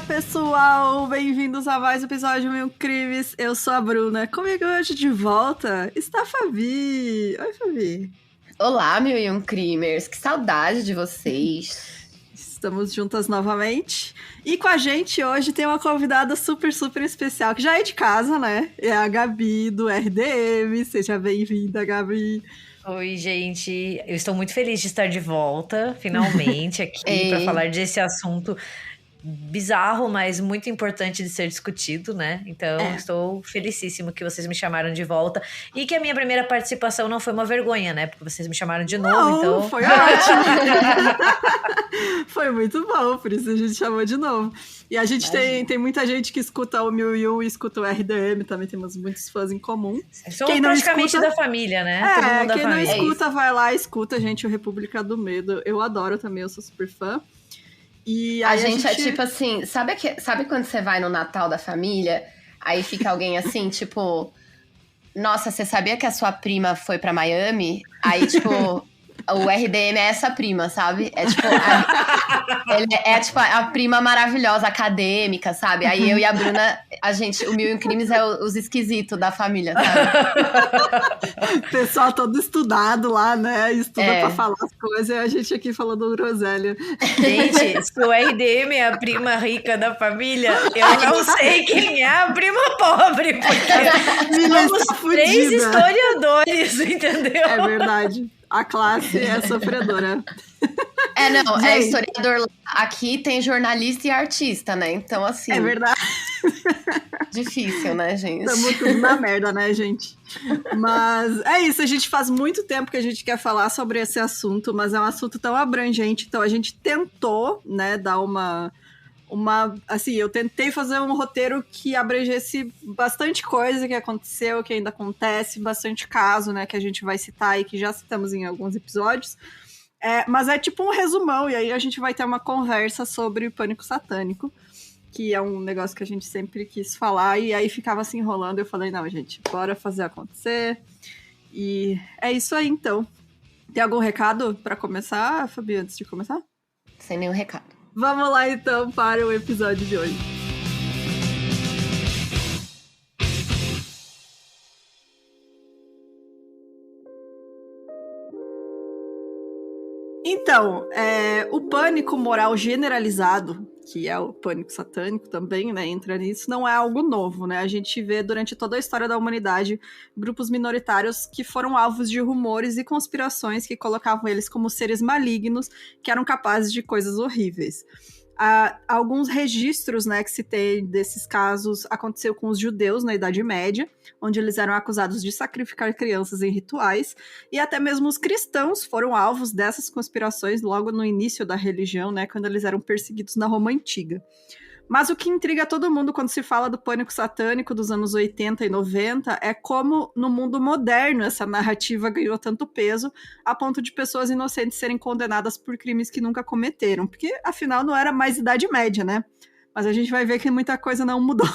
pessoal, bem-vindos a mais um episódio de Mil Crimes. Eu sou a Bruna. Comigo hoje de volta está a Fabi. Oi, Fabi. Olá, Mil e Um Crimers. Que saudade de vocês. Estamos juntas novamente. E com a gente hoje tem uma convidada super, super especial, que já é de casa, né? É a Gabi, do RDM. Seja bem-vinda, Gabi. Oi, gente. Eu estou muito feliz de estar de volta, finalmente, aqui para falar desse assunto bizarro, mas muito importante de ser discutido, né? Então, estou felicíssima que vocês me chamaram de volta. E que a minha primeira participação não foi uma vergonha, né? Porque vocês me chamaram de novo, não, então... foi ótimo! Foi muito bom, por isso a gente chamou de novo. E a gente tem muita gente que escuta o 1001 e escuta o RDM, também temos muitos fãs em comum. Somos quem não praticamente escuta... da família, né? Todo mundo da família. Não escuta, vai lá, escuta, gente, o República do Medo. Eu adoro também, eu sou super fã. E a gente é tipo assim, sabe quando você vai no Natal da família, aí fica alguém assim, tipo, nossa, você sabia que a sua prima foi pra Miami? Aí, tipo, o RDM é essa prima, sabe? É tipo, tipo a prima maravilhosa, acadêmica, sabe? Aí eu e a Bruna, o Mil e Um Crimes é os esquisitos da família, sabe? Pessoal todo estudado lá, né? Estuda pra falar as coisas e a gente aqui falando groselha. Gente, se o RDM é a prima rica da família, eu não sei quem é a prima pobre, porque somos três historiadores, entendeu? É verdade. A classe é sofredora. Não, é historiador. Aqui tem jornalista e artista, né? Então, assim... É verdade. Difícil, né, gente? Estamos tudo na merda, né, gente? Mas é isso, a gente faz muito tempo que a gente quer falar sobre esse assunto, mas é um assunto tão abrangente, então a gente tentou, né, dar uma assim, eu tentei fazer um roteiro que abrangesse bastante coisa que aconteceu, que ainda acontece, bastante caso, né, que a gente vai citar e que já citamos em alguns episódios. Mas é tipo um resumão, e aí a gente vai ter uma conversa sobre o pânico satânico, que é um negócio que a gente sempre quis falar, e aí ficava se enrolando, eu falei, não, gente, bora fazer acontecer. E é isso aí, então. Tem algum recado pra começar, Fabi, antes de começar? Sem nenhum recado. Vamos lá, então, para o episódio de hoje. Então, o pânico moral generalizado, que é o pânico satânico também, né, entra nisso, não é algo novo, né? A gente vê durante toda a história da humanidade grupos minoritários que foram alvos de rumores e conspirações que colocavam eles como seres malignos que eram capazes de coisas horríveis. Alguns registros, né, que se tem desses casos aconteceu com os judeus na Idade Média, onde eles eram acusados de sacrificar crianças em rituais, e até mesmo os cristãos foram alvos dessas conspirações logo no início da religião, né, quando eles eram perseguidos na Roma Antiga. Mas o que intriga todo mundo quando se fala do pânico satânico dos anos 80 e 90 é como no mundo moderno essa narrativa ganhou tanto peso a ponto de pessoas inocentes serem condenadas por crimes que nunca cometeram. Porque, afinal, não era mais Idade Média, né? Mas a gente vai ver que muita coisa não mudou.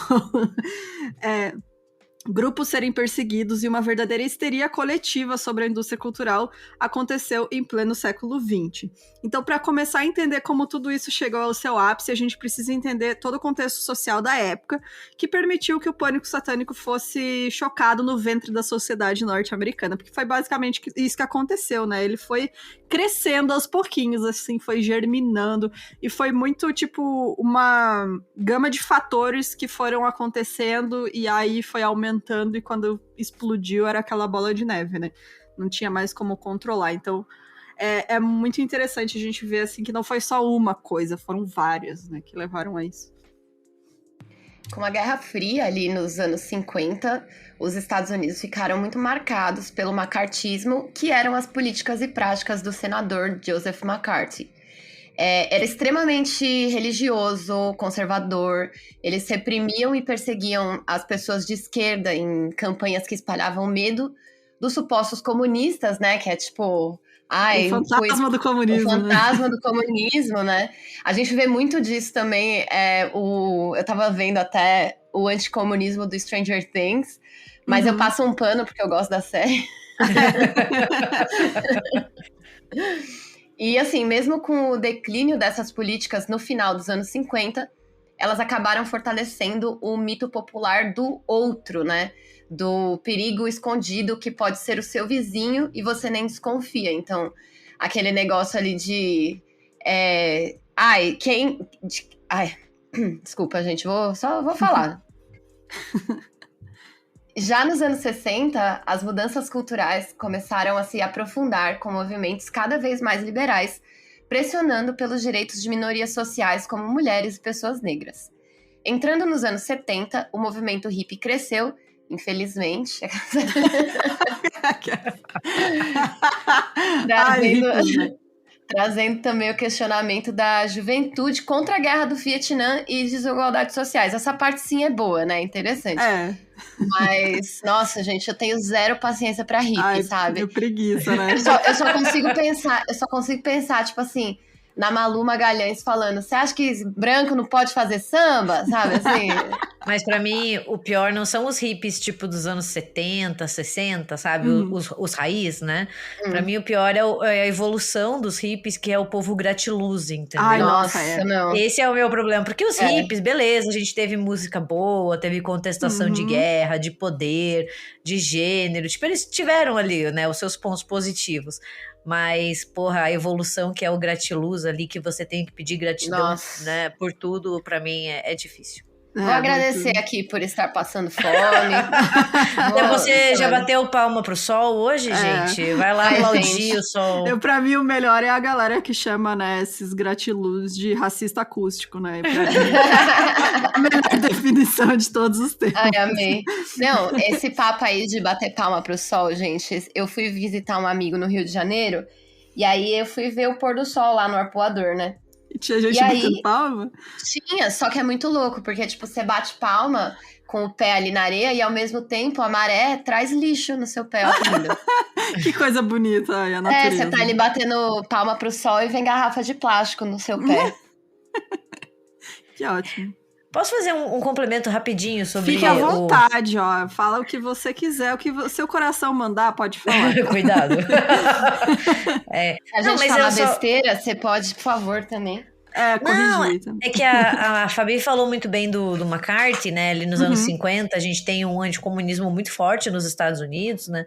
Grupos serem perseguidos e uma verdadeira histeria coletiva sobre a indústria cultural aconteceu em pleno século XX. Então, para começar a entender como tudo isso chegou ao seu ápice, a gente precisa entender todo o contexto social da época que permitiu que o pânico satânico fosse chocado no ventre da sociedade norte-americana, porque foi basicamente isso que aconteceu, né? Ele foi crescendo aos pouquinhos, assim, foi germinando, e foi muito, tipo, uma gama de fatores que foram acontecendo, e aí foi aumentando, e quando explodiu era aquela bola de neve, né? Não tinha mais como controlar. Então, é muito interessante a gente ver, assim, que não foi só uma coisa, foram várias, né, que levaram a isso. Com a Guerra Fria, ali nos anos 50, os Estados Unidos ficaram muito marcados pelo macartismo, que eram as políticas e práticas do senador Joseph McCarthy. Era extremamente religioso, conservador, eles reprimiam e perseguiam as pessoas de esquerda em campanhas que espalhavam medo dos supostos comunistas, né, que é tipo... o fantasma do comunismo. O fantasma do comunismo, né? A gente vê muito disso também. Eu tava vendo até o anticomunismo do Stranger Things, mas eu passo um pano porque eu gosto da série. E assim, mesmo com o declínio dessas políticas no final dos anos 50, elas acabaram fortalecendo o mito popular do outro, né? Do perigo escondido que pode ser o seu vizinho e você nem desconfia. Então, aquele negócio ali de... desculpa, gente, só vou falar. Já nos anos 60, as mudanças culturais começaram a se aprofundar com movimentos cada vez mais liberais, pressionando pelos direitos de minorias sociais como mulheres e pessoas negras. Entrando nos anos 70, o movimento hippie cresceu, infelizmente, trazendo também o questionamento da juventude contra a guerra do Vietnã e desigualdades sociais. Essa parte sim é boa, né? Interessante. Mas, nossa, gente, eu tenho zero paciência pra hippie, sabe? Eu preguiça, né? Eu só consigo pensar, tipo assim, na Malu Magalhães falando, você acha que branco não pode fazer samba? Sabe, assim... Mas pra mim, o pior não são os hippies, tipo, dos anos 70, 60, sabe? Os raiz, né? Pra mim, o pior é a evolução dos hippies, que é o povo gratiluz, entendeu? Ai, nossa, não. Esse é o meu problema. Porque os hippies, beleza, a gente teve música boa, teve contestação de guerra, de poder, de gênero. Tipo, eles tiveram ali, né, os seus pontos positivos. Mas, porra, a evolução que é o gratiluz ali, que você tem que pedir gratidão, né, por tudo, pra mim é difícil. Vou agradecer aqui por estar passando fome. Você já bateu palma pro sol hoje, gente? Vai lá aplaudir o sol. Pra mim, o melhor é a galera que chama, né, esses gratiluz de racista acústico, né? Pra mim, a melhor definição de todos os tempos. Ai, amei. Não, esse papo aí de bater palma pro sol, gente, eu fui visitar um amigo no Rio de Janeiro, e aí eu fui ver o pôr do sol lá no Arpoador, né? Tinha gente batendo palma? Tinha, só que é muito louco, porque, tipo, você bate palma com o pé ali na areia e, ao mesmo tempo, a maré traz lixo no seu pé. Que coisa bonita, a natureza. Você tá ali batendo palma pro sol e vem garrafa de plástico no seu pé. Que ótimo. Posso fazer um complemento rapidinho sobre... Fique à vontade, ó. Fala o que você quiser, o que seu coração mandar, pode falar. Cuidado. A gente fala besteira, você pode, por favor, também. Corrigir. É que a Fabi falou muito bem do McCarthy, né? Ali nos anos 50, a gente tem um anticomunismo muito forte nos Estados Unidos, né?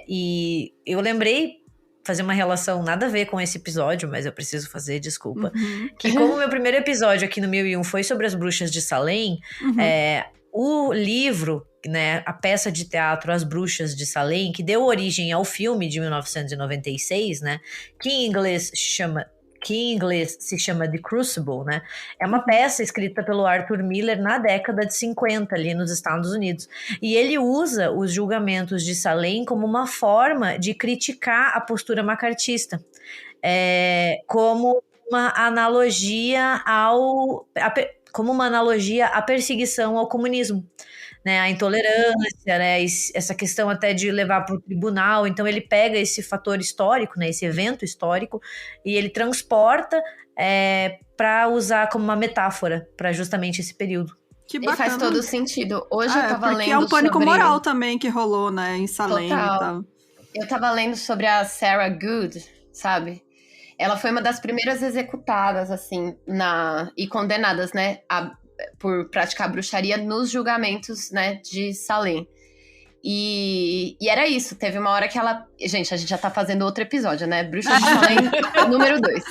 E eu lembrei... fazer uma relação nada a ver com esse episódio, mas eu preciso fazer, desculpa. Que como o meu primeiro episódio aqui no 1001 foi sobre as bruxas de Salem, o livro, né, a peça de teatro As Bruxas de Salem, que deu origem ao filme de 1996, né, que em inglês se chama The Crucible, né? É uma peça escrita pelo Arthur Miller na década de 50, ali nos Estados Unidos. E ele usa os julgamentos de Salem como uma forma de criticar a postura macartista, como uma analogia à perseguição ao comunismo. Né, a intolerância, né, essa questão até de levar para o tribunal. Então ele pega esse fator histórico, né, esse evento histórico, e ele transporta para usar como uma metáfora para justamente esse período. Que bacana. E faz todo sentido. Hoje eu tava lendo porque é um pânico moral também que rolou, né, em Salem. Total. E tal. Eu tava lendo sobre a Sarah Good, sabe? Ela foi uma das primeiras executadas, assim, e condenadas, né, por praticar bruxaria nos julgamentos, né, de Salem. E era isso, teve uma hora que ela... Gente, a gente já tá fazendo outro episódio, né? Bruxa de Salem, número 2.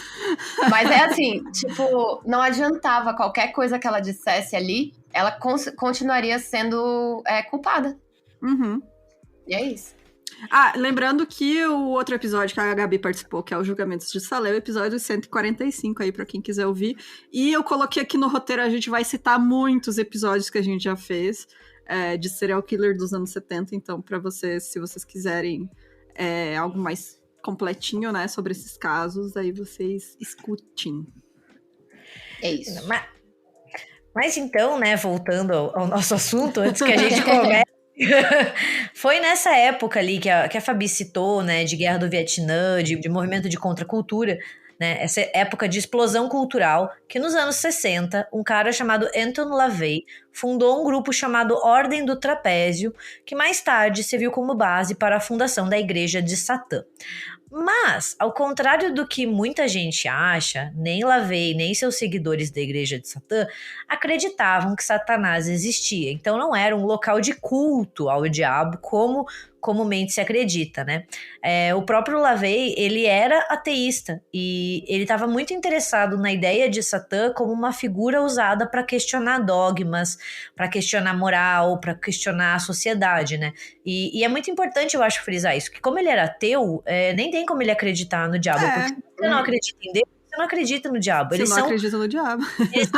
Mas é assim, tipo, não adiantava qualquer coisa que ela dissesse ali, ela continuaria sendo culpada. E é isso. Lembrando que o outro episódio que a Gabi participou, que é o Julgamentos de Salem, é o episódio 145 aí, pra quem quiser ouvir. E eu coloquei aqui no roteiro, a gente vai citar muitos episódios que a gente já fez de serial killer dos anos 70, então pra vocês, se vocês quiserem algo mais completinho, né, sobre esses casos, aí vocês escutem. É isso. Mas então, né, voltando ao nosso assunto, antes que a gente comece, foi nessa época ali que a Fabi citou, né, de guerra do Vietnã, de movimento de contracultura, né, essa época de explosão cultural, que nos anos 60, um cara chamado Anton LaVey fundou um grupo chamado Ordem do Trapézio, que mais tarde serviu como base para a fundação da Igreja de Satã. Mas, ao contrário do que muita gente acha, nem LaVey, nem seus seguidores da Igreja de Satã acreditavam que Satanás existia. Então não era um local de culto ao diabo como comumente se acredita, né? O próprio LaVey, ele era ateísta e ele estava muito interessado na ideia de Satã como uma figura usada para questionar dogmas, para questionar moral, para questionar a sociedade, né? E é muito importante, eu acho, frisar isso, que como ele era ateu, nem tem como ele acreditar no diabo, porque se você não acredita em Deus, você não acredita no diabo. Você não acredita no diabo. Eles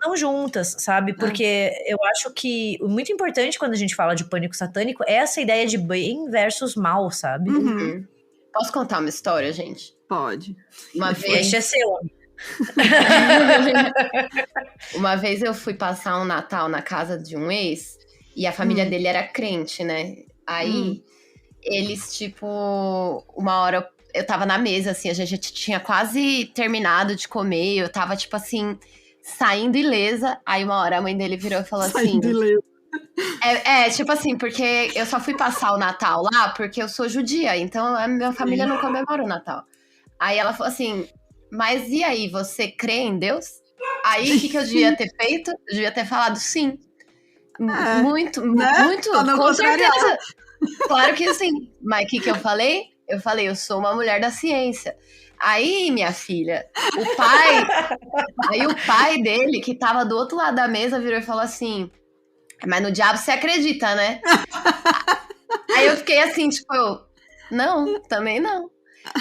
não juntas, sabe? Porque eu acho que o muito importante quando a gente fala de pânico satânico é essa ideia de bem versus mal, sabe? Uhum. Posso contar uma história, gente? Pode. Uma vez... Este é seu. Uma vez eu fui passar um Natal na casa de um ex e a família dele era crente, né? Aí eles, tipo, uma hora eu tava na mesa, assim, a gente tinha quase terminado de comer, eu tava, tipo assim, saindo ilesa. Aí uma hora a mãe dele virou e falou Saindo assim... ilesa. Tipo assim, porque eu só fui passar o Natal lá porque eu sou judia, então a minha família não comemora o Natal. Aí ela falou assim, mas e aí, você crê em Deus? Aí o que eu devia ter feito? Eu devia ter falado sim. Muito, né? muito, com certeza. Claro que sim. Mas o que eu falei? Eu falei, eu sou uma mulher da ciência. Aí, minha filha, o pai dele, que tava do outro lado da mesa, virou e falou assim, mas no diabo você acredita, né? Aí eu fiquei assim, tipo, não, também não.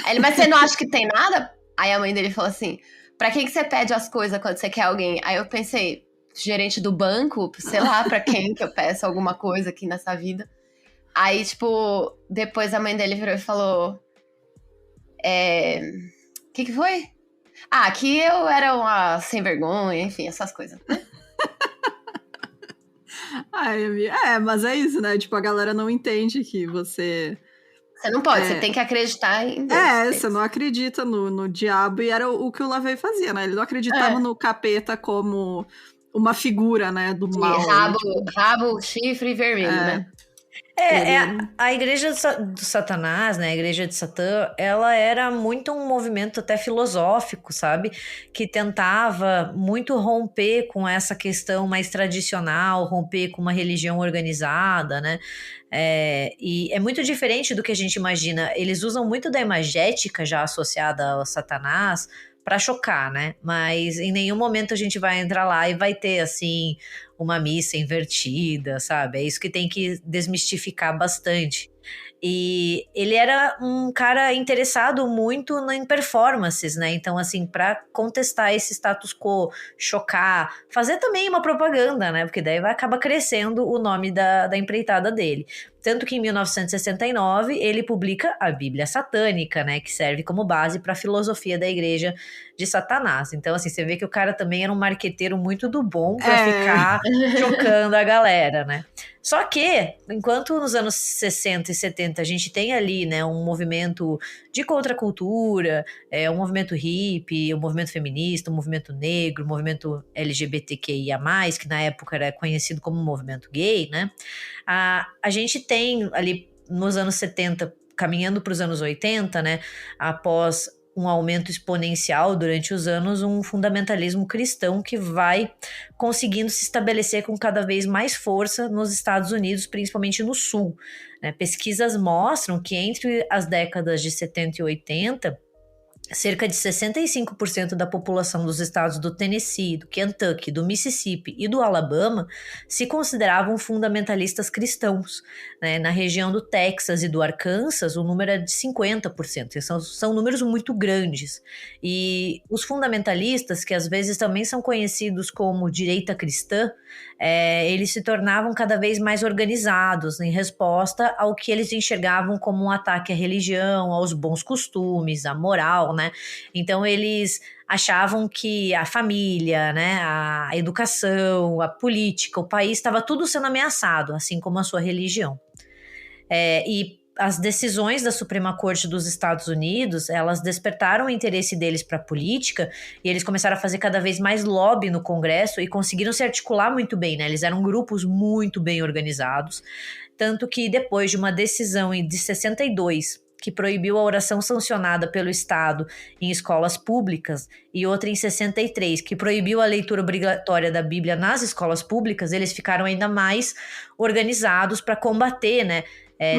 Aí ele, mas você não acha que tem nada? Aí a mãe dele falou assim, pra quem que você pede as coisas quando você quer alguém? Aí eu pensei, gerente do banco, sei lá, pra quem que eu peço alguma coisa aqui nessa vida. Aí, tipo, depois a mãe dele virou e falou, o que foi? Ah, que eu era uma sem vergonha, enfim, essas coisas. Mas é isso, né? Tipo, a galera não entende que você... Você não pode, você tem que acreditar em Deus. Você não acredita no diabo, e era o que o LaVey fazia, né? Ele não acreditava no capeta como uma figura, né, do mal. Rabo, chifre vermelho, né? A igreja do Satanás, né, a igreja de Satã, ela era muito um movimento até filosófico, sabe? Que tentava muito romper com essa questão mais tradicional, romper com uma religião organizada, né? E é muito diferente do que a gente imagina. Eles usam muito da imagética já associada ao Satanás para chocar, né? Mas em nenhum momento a gente vai entrar lá e vai ter, assim, uma missa invertida, sabe? É isso que tem que desmistificar bastante. E ele era um cara interessado muito em performances, né? Então, assim, para contestar esse status quo, chocar, fazer também uma propaganda, né? Porque daí vai acabar crescendo o nome da empreitada dele. Tanto que em 1969 ele publica a Bíblia Satânica, né? Que serve como base para a filosofia da Igreja de Satanás. Então, assim, você vê que o cara também era um marqueteiro muito do bom para ficar chocando a galera, né? Só que, enquanto nos anos 60 e 70 a gente tem ali, né, um movimento de contracultura, um movimento hippie, um movimento feminista, um movimento negro, um movimento LGBTQIA+, que na época era conhecido como movimento gay, né? A gente tem ali nos anos 70, caminhando para os anos 80, né, após um aumento exponencial durante os anos, um fundamentalismo cristão que vai conseguindo se estabelecer com cada vez mais força nos Estados Unidos, principalmente no Sul, né? Pesquisas mostram que entre as décadas de 70 e 80, cerca de 65% da população dos estados do Tennessee, do Kentucky, do Mississippi e do Alabama se consideravam fundamentalistas cristãos, né? Na região do Texas e do Arkansas, o número é de 50%. São números muito grandes. E os fundamentalistas, que às vezes também são conhecidos como direita cristã, eles se tornavam cada vez mais organizados em resposta ao que eles enxergavam como um ataque à religião, aos bons costumes, à moral, né? Então eles achavam que a família, né, a educação, a política, o país estava tudo sendo ameaçado, assim como a sua religião. E as decisões da Suprema Corte dos Estados Unidos, elas despertaram o interesse deles para a política e eles começaram a fazer cada vez mais lobby no Congresso e conseguiram se articular muito bem, né? Eles eram grupos muito bem organizados, tanto que depois de uma decisão de 62 que proibiu a oração sancionada pelo Estado em escolas públicas, e outra em 63, que proibiu a leitura obrigatória da Bíblia nas escolas públicas, eles ficaram ainda mais organizados para combater, né,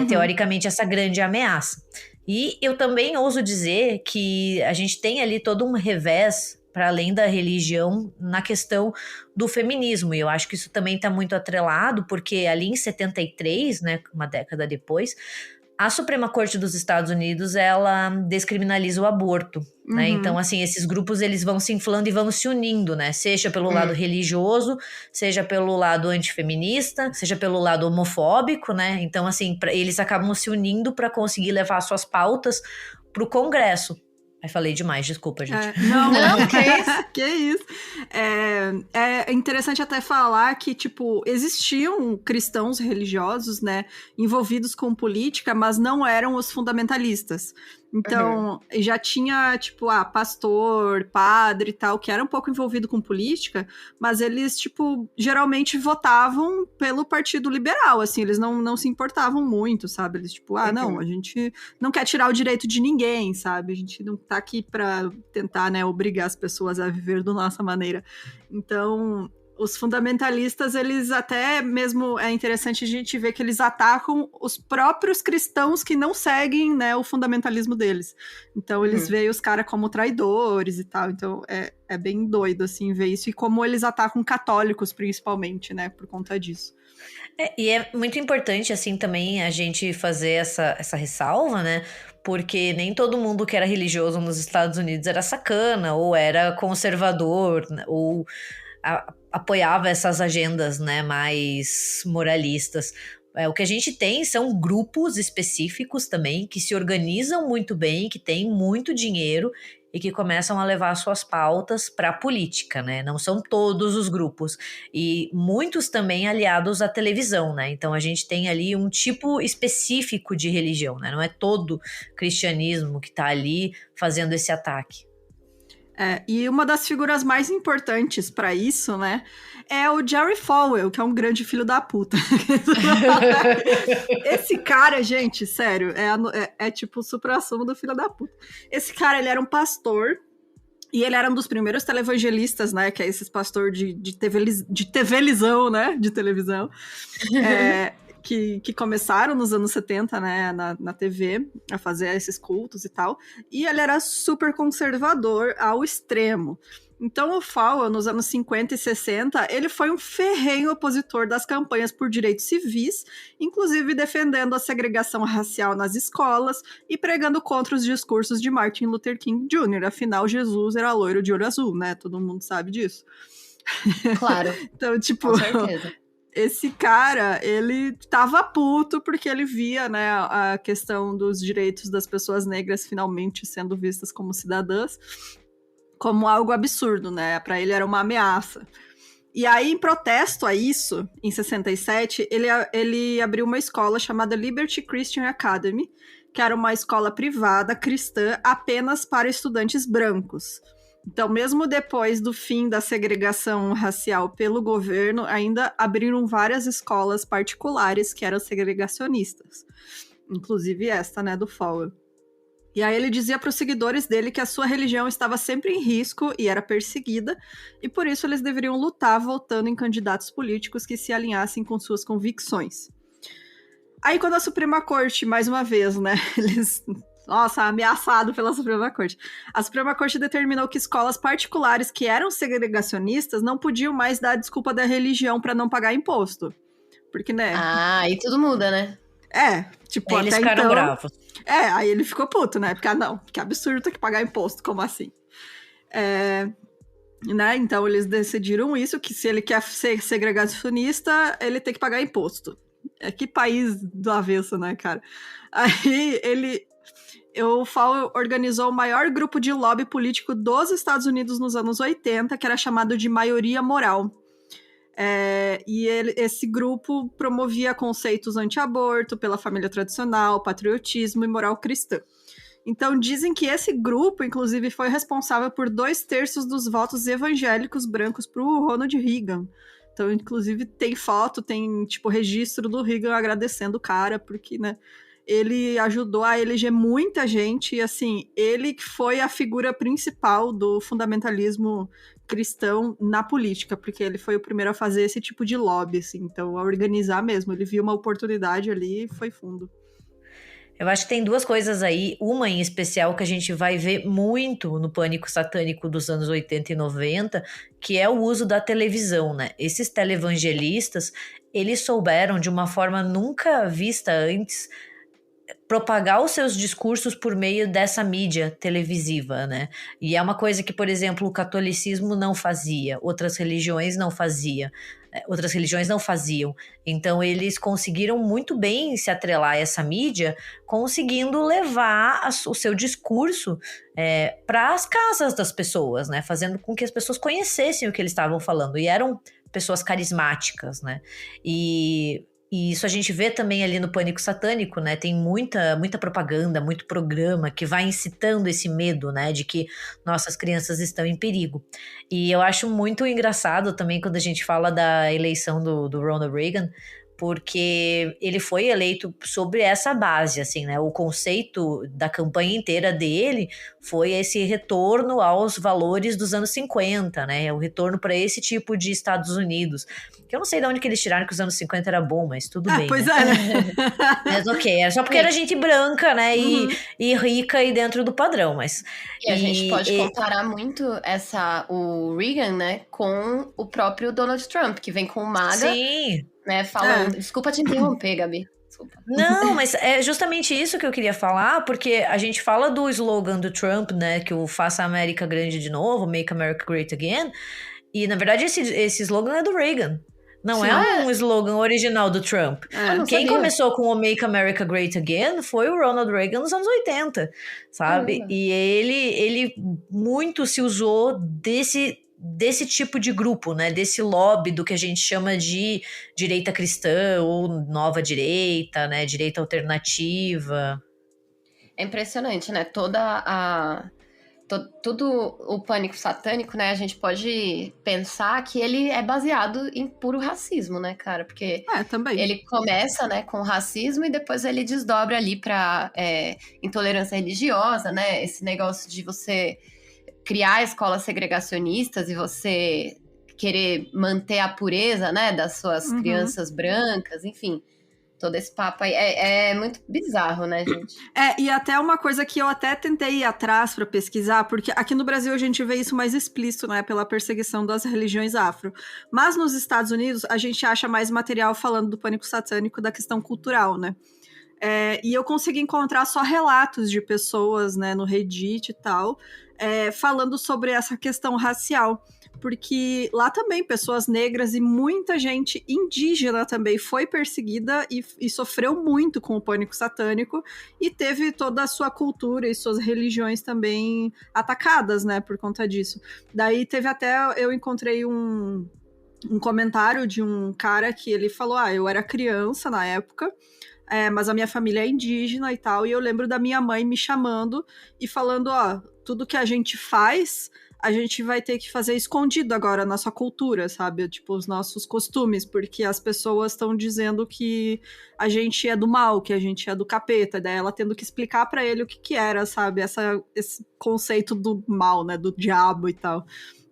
teoricamente, essa grande ameaça. E eu também ouso dizer que a gente tem ali todo um revés, para além da religião, na questão do feminismo. E eu acho que isso também está muito atrelado, porque ali em 73, né, uma década depois, a Suprema Corte dos Estados Unidos, ela descriminaliza o aborto, né? Então, assim, esses grupos, eles vão se inflando e vão se unindo, né? Seja pelo lado religioso, seja pelo lado antifeminista, seja pelo lado homofóbico, né? Então, assim, eles acabam se unindo para conseguir levar suas pautas para o Congresso. Aí falei demais, desculpa, gente. Não, que isso? Que isso? É interessante até falar que, tipo, existiam cristãos religiosos, né, envolvidos com política, mas não eram os fundamentalistas. Então, já tinha, tipo, pastor, padre e tal, que era um pouco envolvido com política, mas eles, tipo, geralmente votavam pelo Partido Liberal, assim, eles não se importavam muito, sabe? Eles, tipo, não, a gente não quer tirar o direito de ninguém, sabe? A gente não tá aqui pra tentar, né, obrigar as pessoas a viver da nossa maneira. Então, os fundamentalistas, eles até mesmo, é interessante a gente ver que eles atacam os próprios cristãos que não seguem, né, o fundamentalismo deles. Então, eles veem os caras como traidores e tal. Então, é bem doido, assim, ver isso. E como eles atacam católicos, principalmente, né, por conta disso. E é muito importante, assim, também a gente fazer essa ressalva, né? Porque nem todo mundo que era religioso nos Estados Unidos era sacana, ou era conservador, ou apoiava essas agendas, né, mais moralistas. O que a gente tem são grupos específicos também que se organizam muito bem, que têm muito dinheiro e que começam a levar suas pautas para a política, né? Não são todos os grupos. E muitos também aliados à televisão, né? Então a gente tem ali um tipo específico de religião, né? Não é todo cristianismo que está ali fazendo esse ataque. E uma das figuras mais importantes para isso, né, é o Jerry Falwell, que é um grande filho da puta. Esse cara, gente, sério, é tipo o supra-sumo do filho da puta. Esse cara, ele era um pastor, e ele era um dos primeiros televangelistas, né, que é esses pastor de TVlisão, né, de televisão, que começaram nos anos 70, né, na TV, a fazer esses cultos e tal, e ele era super conservador ao extremo. Então o Falwell, nos anos 50 e 60, ele foi um ferrenho opositor das campanhas por direitos civis, inclusive defendendo a segregação racial nas escolas e pregando contra os discursos de Martin Luther King Jr., afinal Jesus era loiro de olho azul, né, todo mundo sabe disso. Claro. Então, tipo, com certeza. Esse cara, ele tava puto porque ele via, né, a questão dos direitos das pessoas negras finalmente sendo vistas como cidadãs, como algo absurdo, né? Pra ele era uma ameaça. E aí, em protesto a isso, em 67, ele abriu uma escola chamada Liberty Christian Academy, que era uma escola privada cristã apenas para estudantes brancos. Então, mesmo depois do fim da segregação racial pelo governo, ainda abriram várias escolas particulares que eram segregacionistas. Inclusive esta, né, do Falwell. E aí ele dizia para os seguidores dele que a sua religião estava sempre em risco e era perseguida, e por isso eles deveriam lutar votando em candidatos políticos que se alinhassem com suas convicções. Aí quando a Suprema Corte, mais uma vez, né, eles... Nossa, ameaçado pela Suprema Corte. A Suprema Corte determinou que escolas particulares que eram segregacionistas não podiam mais dar a desculpa da religião para não pagar imposto. Porque, né... aí tudo muda, né? Tipo, aí até eles ficaram então... bravos. Aí ele ficou puto, né? Porque, não, que absurdo ter que pagar imposto, como assim? Né? Então, eles decidiram isso, que se ele quer ser segregacionista, ele tem que pagar imposto. Que país do avesso, né, cara? Aí, o Falwell organizou o maior grupo de lobby político dos Estados Unidos nos anos 80, que era chamado de Maioria Moral. E esse grupo promovia conceitos anti-aborto, pela família tradicional, patriotismo e moral cristã. Então dizem que esse grupo, inclusive, foi responsável por 2/3 dos votos evangélicos brancos para o Ronald Reagan. Então, inclusive, tem foto, tem, tipo, registro do Reagan agradecendo o cara, porque, né, ele ajudou a eleger muita gente, e assim, ele que foi a figura principal do fundamentalismo cristão na política, porque ele foi o primeiro a fazer esse tipo de lobby, assim, então a organizar mesmo, ele viu uma oportunidade ali e foi fundo. Eu acho que tem duas coisas aí, uma em especial que a gente vai ver muito no pânico satânico dos anos 80 e 90, que é o uso da televisão, né? Esses televangelistas, eles souberam de uma forma nunca vista antes propagar os seus discursos por meio dessa mídia televisiva, né? E é uma coisa que, por exemplo, o catolicismo não fazia, outras religiões não faziam. Então, eles conseguiram muito bem se atrelar a essa mídia, conseguindo levar o seu discurso para as casas das pessoas, né? Fazendo com que as pessoas conhecessem o que eles estavam falando. E eram pessoas carismáticas, né? E isso a gente vê também ali no Pânico Satânico, né? Tem muita propaganda, muito programa que vai incitando esse medo, né? De que nossas crianças estão em perigo. E eu acho muito engraçado também quando a gente fala da eleição do Ronald Reagan, porque ele foi eleito sobre essa base, assim, né? O conceito da campanha inteira dele foi esse retorno aos valores dos anos 50, né? O retorno para esse tipo de Estados Unidos. Que eu não sei de onde que eles tiraram que os anos 50 era bom, mas tudo bem, pois né? é, né? Mas ok, era só porque era gente branca, né? E rica e dentro do padrão, mas... E a gente pode comparar muito o Reagan, né, com o próprio Donald Trump, que vem com o MAGA, sim, né, falando... Desculpa te interromper, Gabi. Desculpa. Não, mas é justamente isso que eu queria falar, porque a gente fala do slogan do Trump, né, que o Faça a América Grande de Novo, Make America Great Again, e na verdade esse slogan é do Reagan. Não é um slogan original do Trump. Quem começou com o Make America Great Again foi o Ronald Reagan nos anos 80, sabe? E ele muito se usou desse tipo de grupo, né? Desse lobby do que a gente chama de direita cristã ou nova direita, né? Direita alternativa. É impressionante, né? Tudo o pânico satânico, né? A gente pode pensar que ele é baseado em puro racismo, né, cara? Porque também. Ele começa, né, com racismo e depois ele desdobra ali pra intolerância religiosa, né? Esse negócio de você criar escolas segregacionistas e você querer manter a pureza, né, das suas crianças brancas, enfim... Todo esse papo aí é muito bizarro, né, gente? E até uma coisa que eu até tentei ir atrás para pesquisar, porque aqui no Brasil a gente vê isso mais explícito, né, pela perseguição das religiões afro. Mas nos Estados Unidos a gente acha mais material falando do pânico satânico, da questão cultural, né? E eu consegui encontrar só relatos de pessoas, né, no Reddit e tal, falando sobre essa questão racial. Porque lá também pessoas negras e muita gente indígena também foi perseguida e sofreu muito com o pânico satânico e teve toda a sua cultura e suas religiões também atacadas, né, por conta disso. Daí teve até, eu encontrei um comentário de um cara que ele falou, eu era criança na época, mas a minha família é indígena e tal, e eu lembro da minha mãe me chamando e falando, tudo que a gente faz... a gente vai ter que fazer escondido agora a nossa cultura, sabe? Tipo, os nossos costumes, porque as pessoas estão dizendo que a gente é do mal, que a gente é do capeta, daí ela tendo que explicar pra ele o que era, sabe? Esse conceito do mal, né? Do diabo e tal.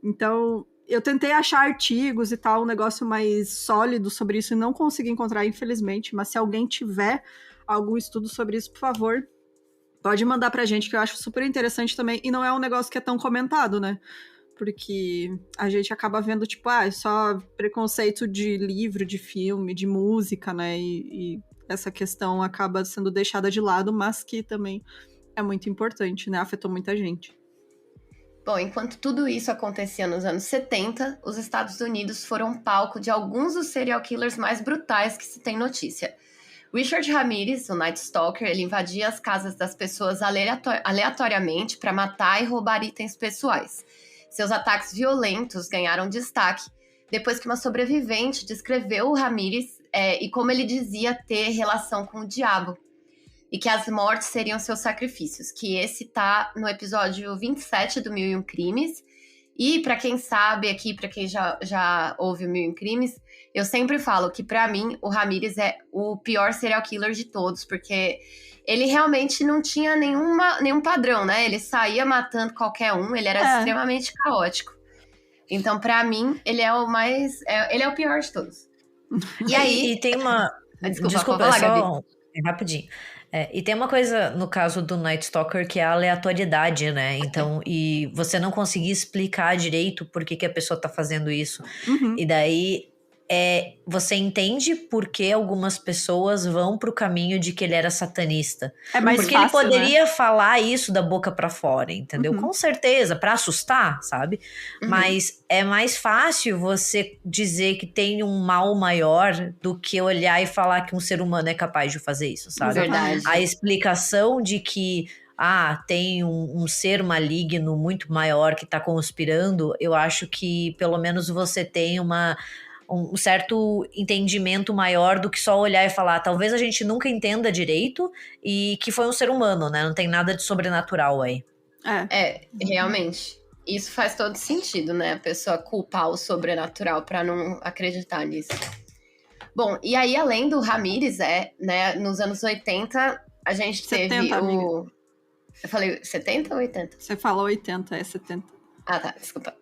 Então, eu tentei achar artigos e tal, um negócio mais sólido sobre isso e não consegui encontrar, infelizmente, mas se alguém tiver algum estudo sobre isso, por favor... pode mandar pra gente, que eu acho super interessante também. E não é um negócio que é tão comentado, né? Porque a gente acaba vendo, tipo, só preconceito de livro, de filme, de música, né? E essa questão acaba sendo deixada de lado, mas que também é muito importante, né? Afetou muita gente. Bom, enquanto tudo isso acontecia nos anos 70, os Estados Unidos foram palco de alguns dos serial killers mais brutais que se tem notícia. Richard Ramirez, o Night Stalker, ele invadia as casas das pessoas aleatoriamente para matar e roubar itens pessoais. Seus ataques violentos ganharam destaque depois que uma sobrevivente descreveu o Ramirez e como ele dizia ter relação com o diabo e que as mortes seriam seus sacrifícios, que esse tá no episódio 27 do 1001 Crimes E pra quem sabe aqui, pra quem já ouve o Mil em Crimes, eu sempre falo que pra mim o Ramírez é o pior serial killer de todos, porque ele realmente não tinha nenhum padrão, né? Ele saía matando qualquer um, ele era extremamente caótico. Então, pra mim, ele é ele é o pior de todos. E aí... E tem uma... Desculpa lá, só... Gabi. Rapidinho. E tem uma coisa no caso do Night Stalker que é a aleatoriedade, né? Então, e você não conseguir explicar direito por que a pessoa tá fazendo isso. E daí... você entende por que algumas pessoas vão pro caminho de que ele era satanista. É mais porque fácil, ele poderia falar isso da boca pra fora, entendeu? Com certeza, pra assustar, sabe? Mas é mais fácil você dizer que tem um mal maior do que olhar e falar que um ser humano é capaz de fazer isso, sabe? Verdade. A explicação de que tem um ser maligno muito maior que tá conspirando, eu acho que pelo menos você tem um certo entendimento maior do que só olhar e falar, talvez a gente nunca entenda direito e que foi um ser humano, né? Não tem nada de sobrenatural aí. Realmente. Isso faz todo sentido, né? A pessoa culpar o sobrenatural pra não acreditar nisso. Bom, e aí além do Ramírez, né? Nos anos 80, a gente 70, teve amiga. Eu falei 70 ou 80? Você falou 80, é 70. Ah, tá, desculpa.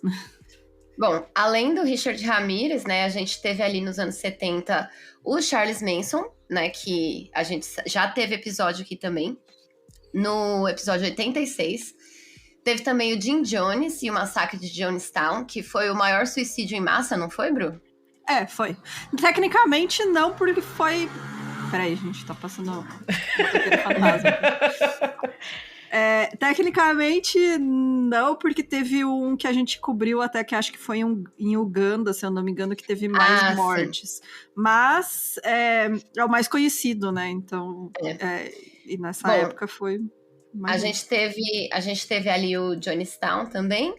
Bom, além do Richard Ramírez, né, a gente teve ali nos anos 70 o Charles Manson, né, que a gente já teve episódio aqui também, no episódio 86. Teve também o Jim Jones e o massacre de Jonestown, que foi o maior suicídio em massa, não foi, Bru? Foi. Tecnicamente não, porque foi... Peraí, gente, tá passando um fantasma. Tecnicamente não, porque teve um que a gente cobriu até que acho que foi em Uganda, se eu não me engano, que teve mais mortes. Sim. Mas é o mais conhecido, né? Então, e nessa época foi... A gente teve ali o Jonestown também.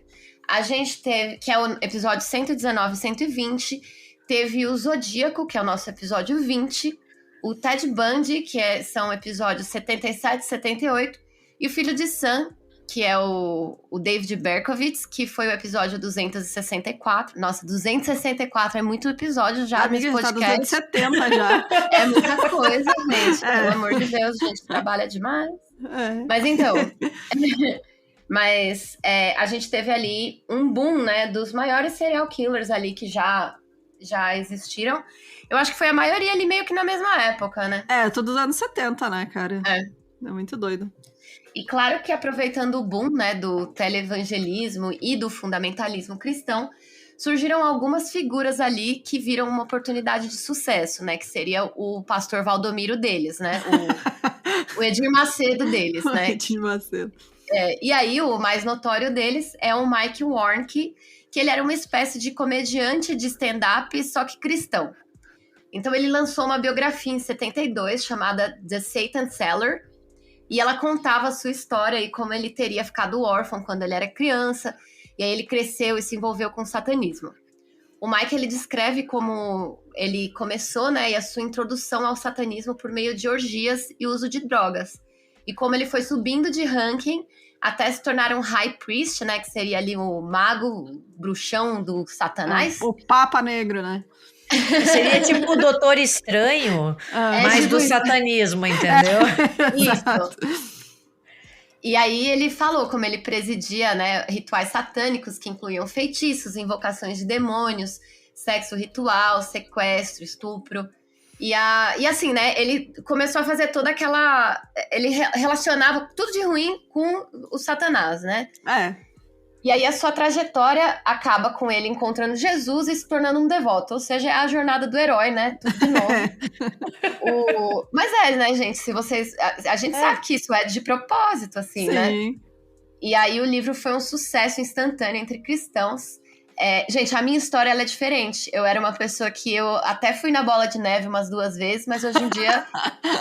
A gente teve, que é o episódio 119 e 120, teve o Zodíaco, que é o nosso episódio 20, o Ted Bundy, que são episódios 77 e 78, e o Filho de Sam, que é o David Berkowitz, que foi o episódio 264. Nossa, 264 é muito episódio já nesse podcast. Tá 270 já. É muita coisa, gente. Pelo amor de Deus, a gente trabalha demais. Mas então... Mas a gente teve ali um boom, né, dos maiores serial killers ali que já existiram. Eu acho que foi a maioria ali meio que na mesma época, né? Tudo dos anos 70, né, cara? É muito doido. E claro que aproveitando o boom, né, do televangelismo e do fundamentalismo cristão, surgiram algumas figuras ali que viram uma oportunidade de sucesso, né? Que seria o pastor Valdomiro deles, né? O Edir Macedo deles, né? Edir Macedo. E aí, o mais notório deles é o Mike Warnke, que ele era uma espécie de comediante de stand-up, só que cristão. Então, ele lançou uma biografia em 72, chamada The Satan Seller, e ela contava a sua história e como ele teria ficado órfão quando ele era criança, e aí ele cresceu e se envolveu com o satanismo. O Mike, ele descreve como ele começou, né, e a sua introdução ao satanismo por meio de orgias e uso de drogas. E como ele foi subindo de ranking até se tornar um high priest, né? Que seria ali o mago, o bruxão do Satanás. O Papa Negro, né? Seria tipo o Doutor Estranho, mas do satanismo, entendeu? Isso. E aí ele falou como ele presidia, né, rituais satânicos que incluíam feitiços, invocações de demônios, sexo ritual, sequestro, estupro. E assim, né, ele começou a fazer toda aquela... Ele relacionava tudo de ruim com o Satanás, né? E aí a sua trajetória acaba com ele encontrando Jesus e se tornando um devoto. Ou seja, é a jornada do herói, né? Tudo de novo. Mas né, gente? Se vocês... A gente sabe que isso é de propósito, assim, Sim. né? E aí o livro foi um sucesso instantâneo entre cristãos. Gente, a minha história ela é diferente. Eu era uma pessoa que eu até fui na Bola de Neve umas 2 vezes, mas hoje em dia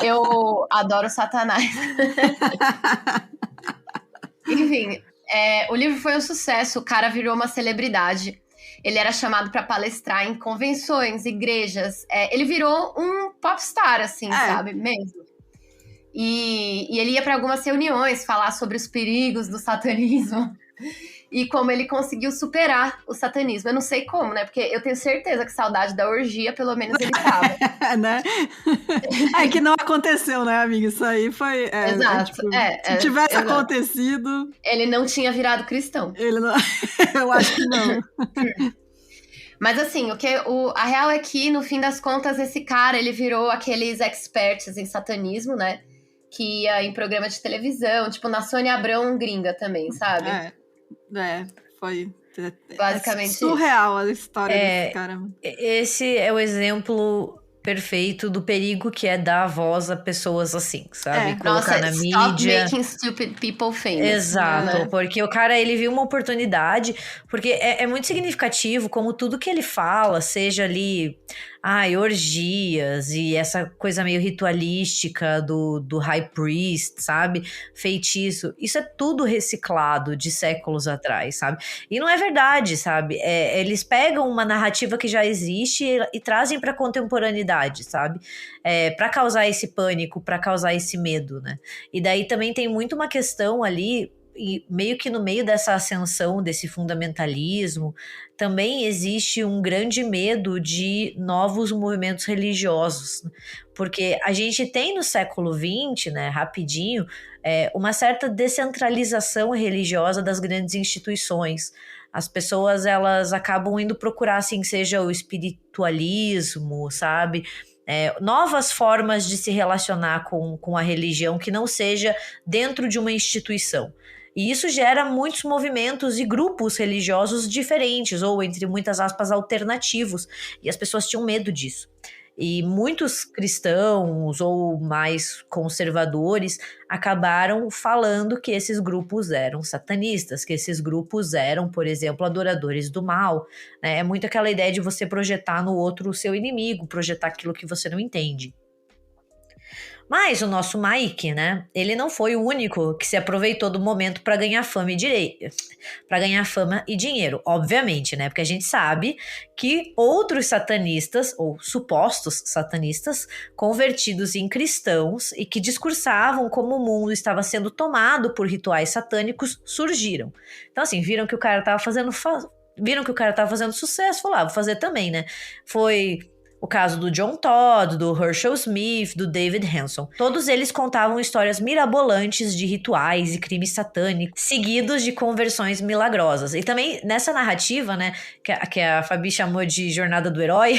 eu adoro Satanás. Enfim, o livro foi um sucesso, o cara virou uma celebridade. Ele era chamado para palestrar em convenções, igrejas. Ele virou um popstar, assim, sabe? Mesmo. E ele ia para algumas reuniões falar sobre os perigos do satanismo. e como ele conseguiu superar o satanismo. Eu não sei como, né? Porque eu tenho certeza que saudade da orgia, pelo menos ele tava. Né? É que não aconteceu, né, amiga? Isso aí foi... Exato. Se tivesse acontecido... Ele não tinha virado cristão. Ele não... Eu acho que não. Mas assim, a real é que, no fim das contas, esse cara, ele virou aqueles experts em satanismo, né? Que ia em programa de televisão, tipo na Sônia Abrão gringa também, sabe? Foi basicamente surreal a história desse cara. Esse é o exemplo perfeito do perigo que é dar voz a pessoas assim, sabe? Colocar na mídia. Stop making stupid people famous. Exato, né? Porque o cara, ele viu uma oportunidade, porque é muito significativo como tudo que ele fala, seja ali, orgias e essa coisa meio ritualística do high priest, sabe? Feitiço, isso é tudo reciclado de séculos atrás, sabe? E não é verdade, sabe? Eles pegam uma narrativa que já existe e trazem pra contemporaneidade, sabe? Pra causar esse pânico, pra causar esse medo, né? E daí também tem muito uma questão ali, e meio que no meio dessa ascensão, desse fundamentalismo, também existe um grande medo de novos movimentos religiosos, porque a gente tem no século XX, né, rapidinho, uma certa descentralização religiosa das grandes instituições. As pessoas, elas acabam indo procurar, assim, seja o espiritualismo, sabe? Novas formas de se relacionar com a religião que não seja dentro de uma instituição. E isso gera muitos movimentos e grupos religiosos diferentes, ou entre muitas aspas, alternativos. E as pessoas tinham medo disso. E muitos cristãos ou mais conservadores acabaram falando que esses grupos eram satanistas, que esses grupos eram, por exemplo, adoradores do mal. É muito aquela ideia de você projetar no outro o seu inimigo, projetar aquilo que você não entende. Mas o nosso Mike, né, ele não foi o único que se aproveitou do momento para ganhar fama e dinheiro, obviamente, né, porque a gente sabe que outros satanistas, ou supostos satanistas, convertidos em cristãos e que discursavam como o mundo estava sendo tomado por rituais satânicos, surgiram. Então, assim, viram que o cara estava fazendo sucesso, falaram, vou fazer também, né, foi... O caso do John Todd, do Herschel Smith, do David Hanson. Todos eles contavam histórias mirabolantes de rituais e crimes satânicos, seguidos de conversões milagrosas. E também nessa narrativa, né, que a Fabi chamou de Jornada do Herói,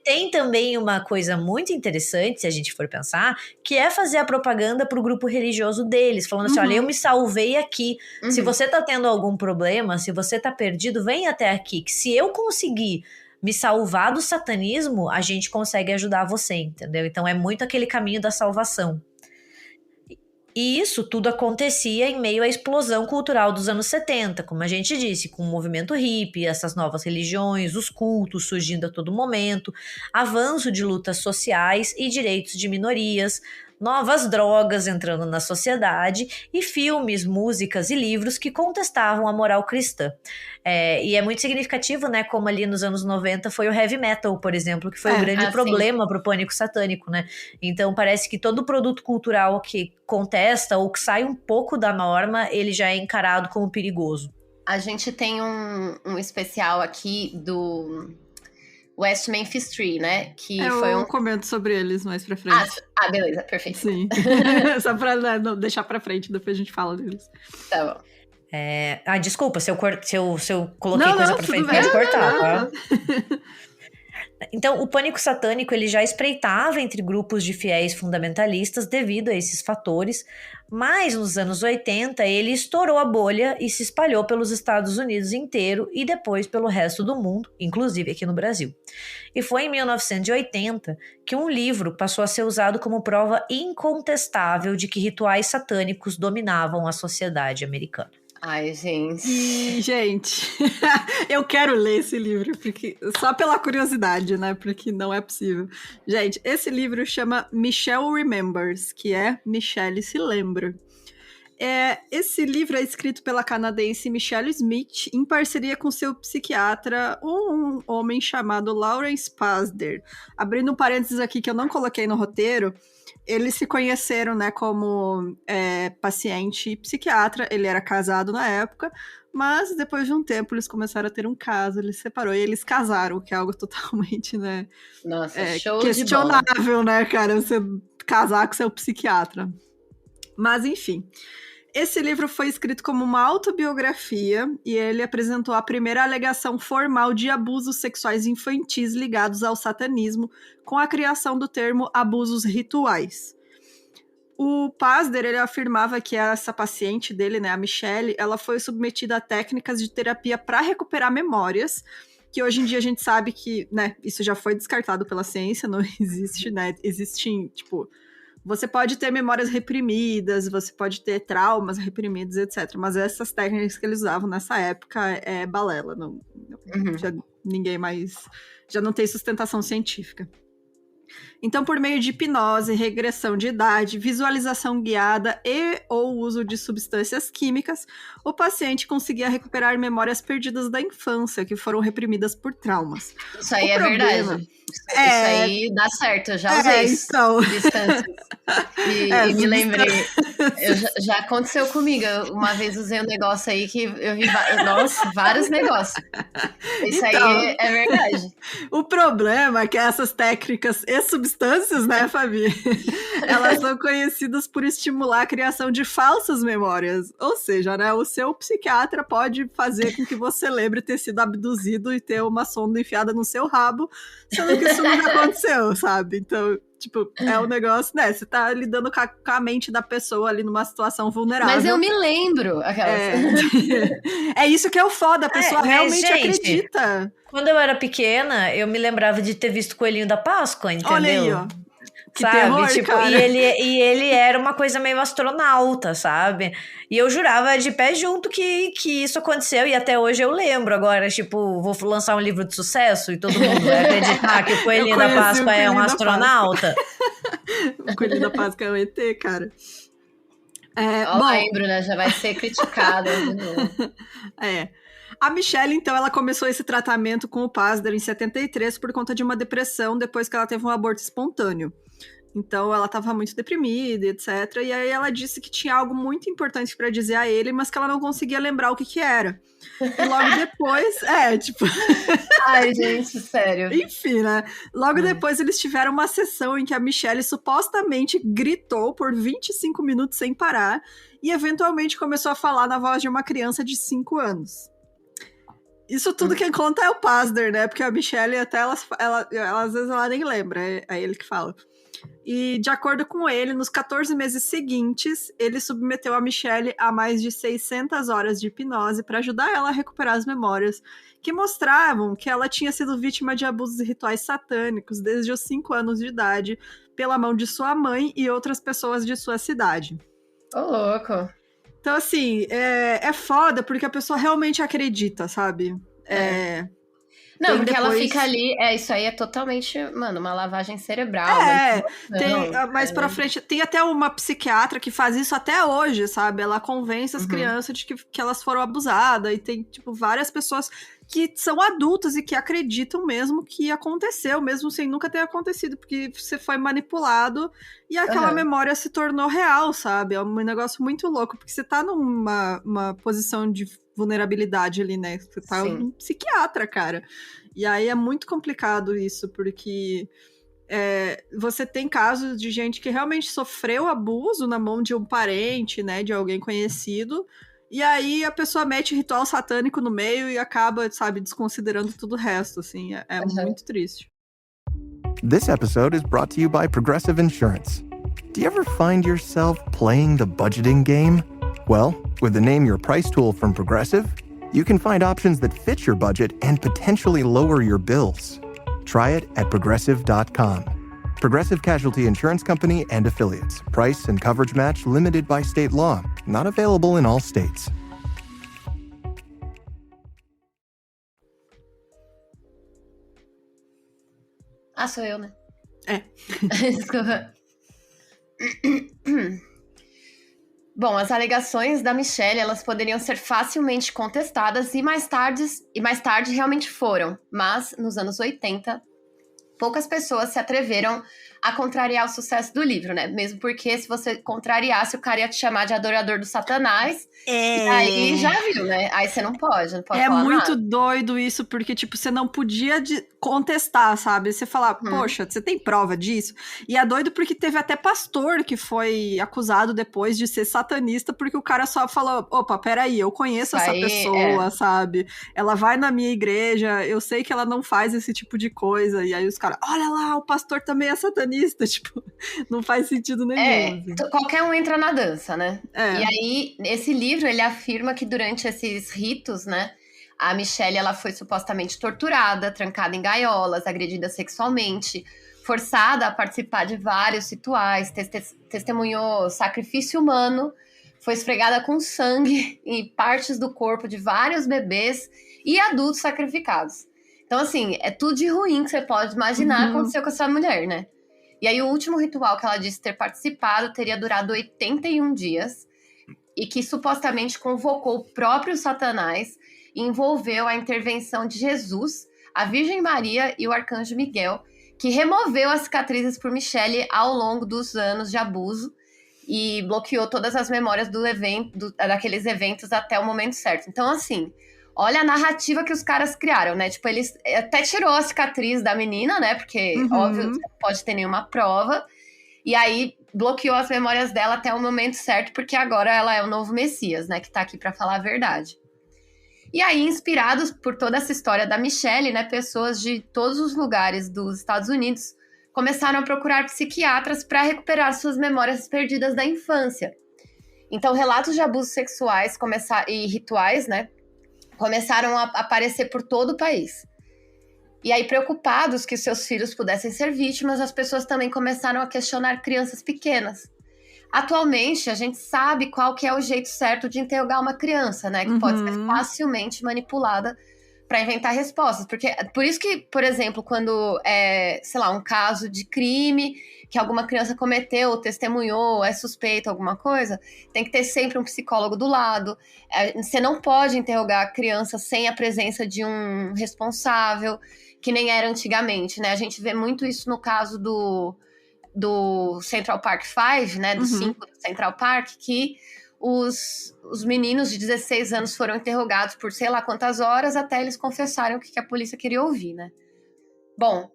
tem também uma coisa muito interessante, se a gente for pensar, que é fazer a propaganda pro grupo religioso deles, falando assim, olha, eu me salvei aqui. Se você tá tendo algum problema, se você tá perdido, vem até aqui, que se eu conseguir me salvar do satanismo, a gente consegue ajudar você, entendeu? Então é muito aquele caminho da salvação. E isso tudo acontecia em meio à explosão cultural dos anos 70, como a gente disse, com o movimento hippie, essas novas religiões, os cultos surgindo a todo momento, avanço de lutas sociais e direitos de minorias, novas drogas entrando na sociedade e filmes, músicas e livros que contestavam a moral cristã. E é muito significativo, né, como ali nos anos 90 foi o heavy metal, por exemplo, que foi um grande problema para o pânico satânico, né? Então parece que todo produto cultural que contesta ou que sai um pouco da norma, ele já é encarado como perigoso. A gente tem um especial aqui do West Memphis 3, né? Que eu comento sobre eles mais pra frente. Beleza, perfeito. Sim. Só pra não deixar pra frente, depois a gente fala deles. Tá bom. Desculpa, se eu coloquei coisa pra frente, pode cortar, tá? Então, o pânico satânico ele já espreitava entre grupos de fiéis fundamentalistas devido a esses fatores, mas nos anos 80 ele estourou a bolha e se espalhou pelos Estados Unidos inteiro e depois pelo resto do mundo, inclusive aqui no Brasil. E foi em 1980 que um livro passou a ser usado como prova incontestável de que rituais satânicos dominavam a sociedade americana. Ai, gente. E, gente, eu quero ler esse livro, porque só pela curiosidade, né? Porque não é possível. Gente, esse livro chama Michelle Remembers, que é Michelle se lembra. Esse livro é escrito pela canadense Michelle Smith, em parceria com seu psiquiatra, um homem chamado Lawrence Pazder. Abrindo um parênteses aqui que eu não coloquei no roteiro, eles se conheceram, né, como paciente e psiquiatra. Ele era casado na época, mas depois de um tempo eles começaram a ter um caso, ele se separou e eles casaram, que é algo totalmente, né, Nossa, show questionável, de bola. né, cara, você casar com seu psiquiatra. Mas, enfim, esse livro foi escrito como uma autobiografia e ele apresentou a primeira alegação formal de abusos sexuais infantis ligados ao satanismo, com a criação do termo abusos rituais. O Pazder, ele afirmava que essa paciente dele, né, a Michelle, ela foi submetida a técnicas de terapia para recuperar memórias, que hoje em dia a gente sabe que, né, isso já foi descartado pela ciência, não existe, né, existem, tipo... Você pode ter memórias reprimidas, você pode ter traumas reprimidos, etc. Mas essas técnicas que eles usavam nessa época é balela. Já ninguém mais... Já não tem sustentação científica. Então, por meio de hipnose, regressão de idade, visualização guiada e ou uso de substâncias químicas, o paciente conseguia recuperar memórias perdidas da infância, que foram reprimidas por traumas. Isso aí é verdade. Isso aí dá certo, eu já usei então... substâncias. E me lembrei, já aconteceu comigo, uma vez usei um negócio aí que eu vi, nossa, vários negócios. Isso então, aí é verdade. O problema é que essas técnicas e substâncias, né, Fabi, elas são conhecidas por estimular a criação de falsas memórias. Ou seja, né, o seu psiquiatra pode fazer com que você lembre ter sido abduzido e ter uma sonda enfiada no seu rabo, sendo que isso nunca aconteceu, sabe? Então, tipo, é um negócio, né? Você tá lidando com a mente da pessoa ali numa situação vulnerável. Mas eu me lembro. É isso que é o foda, a pessoa realmente acredita. Quando eu era pequena, eu me lembrava de ter visto Coelhinho da Páscoa, entendeu? Olha aí, ó. Que sabe? Terror, tipo, cara. E ele era uma coisa meio astronauta, sabe? E eu jurava de pé junto que isso aconteceu, e até hoje eu lembro. Agora, tipo, vou lançar um livro de sucesso e todo mundo vai acreditar que o Coelhinho da Páscoa é um astronauta. O Coelhinho da Páscoa é um ET, cara. Bom, lembro, né? Já vai ser criticada. A Michelle, então, ela começou esse tratamento com o Pazder em 73 por conta de uma depressão depois que ela teve um aborto espontâneo. Então, ela estava muito deprimida, etc. E aí ela disse que tinha algo muito importante para dizer a ele, mas que ela não conseguia lembrar o que era. E logo depois, Ai, gente, sério. Enfim, né? Logo depois eles tiveram uma sessão em que a Michelle supostamente gritou por 25 minutos sem parar e eventualmente começou a falar na voz de uma criança de 5 anos. Isso tudo quem conta é o Pazder, né? Porque a Michelle, até ela às vezes ela nem lembra, é ele que fala. E, de acordo com ele, nos 14 meses seguintes, ele submeteu a Michelle a mais de 600 horas de hipnose para ajudar ela a recuperar as memórias, que mostravam que ela tinha sido vítima de abusos rituais satânicos desde os 5 anos de idade, pela mão de sua mãe e outras pessoas de sua cidade. Ô, louco! Então, assim, é foda porque a pessoa realmente acredita, sabe? Não, porque ela fica ali, isso aí é totalmente, mano, uma lavagem cerebral. Mais pra frente, tem até uma psiquiatra que faz isso até hoje, sabe? Ela convence as crianças de que elas foram abusadas, e tem, tipo, várias pessoas que são adultas e que acreditam mesmo que aconteceu, mesmo sem nunca ter acontecido, porque você foi manipulado e aquela memória se tornou real, sabe? É um negócio muito louco, porque você tá numa posição de vulnerabilidade ali, né? Você tá um psiquiatra, cara. E aí é muito complicado isso, porque você tem casos de gente que realmente sofreu abuso na mão de um parente, né? De alguém conhecido. E aí a pessoa mete ritual satânico no meio e acaba, sabe, desconsiderando tudo o resto, assim. É muito triste. This episode is brought to you by Progressive Insurance. Do you ever find yourself playing the budgeting game? Well, with the Name Your Price tool from Progressive, you can find options that fit your budget and potentially lower your bills. Try it at Progressive.com. Progressive Casualty Insurance Company and Affiliates. Price and coverage match limited by state law. Not available in all states. Sou eu, né? É. Desculpa. Desculpa. Então, o Pazder, ele foi Bom, as alegações da Michelle, elas poderiam ser facilmente contestadas e mais tarde realmente foram. Mas, nos anos 80, poucas pessoas se atreveram a contrariar o sucesso do livro, né? Mesmo porque se você contrariasse, o cara ia te chamar de adorador do Satanás. E aí já viu, né? Aí você não pode falar muito nada. doido isso, porque, tipo, você não podia contestar, sabe? Você falar, poxa, você tem prova disso? E é doido porque teve até pastor que foi acusado depois de ser satanista, porque o cara só falou, opa, peraí, eu conheço essa pessoa, sabe? Ela vai na minha igreja, eu sei que ela não faz esse tipo de coisa. E aí os caras, olha lá, o pastor também é satanista. Tipo, não faz sentido nenhum. Assim. Qualquer um entra na dança, né? E aí, esse livro, ele afirma que durante esses ritos, né, a Michelle, ela foi supostamente torturada, trancada em gaiolas, agredida sexualmente, forçada a participar de vários rituais, testemunhou sacrifício humano, foi esfregada com sangue em partes do corpo de vários bebês e adultos sacrificados. Então, assim, é tudo de ruim que você pode imaginar aconteceu com essa mulher, né? E aí o último ritual que ela disse ter participado teria durado 81 dias e que supostamente convocou o próprio Satanás e envolveu a intervenção de Jesus, a Virgem Maria e o Arcanjo Miguel, que removeu as cicatrizes por Michelle ao longo dos anos de abuso e bloqueou todas as memórias daqueles eventos até o momento certo. Então, assim, olha a narrativa que os caras criaram, né? Tipo, eles até tirou a cicatriz da menina, né? Porque, óbvio, você não pode ter nenhuma prova. E aí, bloqueou as memórias dela até o momento certo, porque agora ela é o novo Messias, né? Que tá aqui pra falar a verdade. E aí, inspirados por toda essa história da Michelle, né? Pessoas de todos os lugares dos Estados Unidos começaram a procurar psiquiatras para recuperar suas memórias perdidas da infância. Então, relatos de abusos sexuais e rituais, né? Começaram a aparecer por todo o país. E aí, preocupados que seus filhos pudessem ser vítimas, as pessoas também começaram a questionar crianças pequenas. Atualmente, a gente sabe qual que é o jeito certo de interrogar uma criança, né? Que pode ser facilmente manipulada para inventar respostas. Por isso que, por exemplo, quando é, sei lá, um caso de crime que alguma criança cometeu, ou testemunhou, é suspeito, alguma coisa, tem que ter sempre um psicólogo do lado. Você não pode interrogar a criança sem a presença de um responsável, que nem era antigamente, né? A gente vê muito isso no caso do Central Park 5, né? Do 5 do Central Park, que os meninos de 16 anos foram interrogados por sei lá quantas horas até eles confessarem o que a polícia queria ouvir, né? Bom,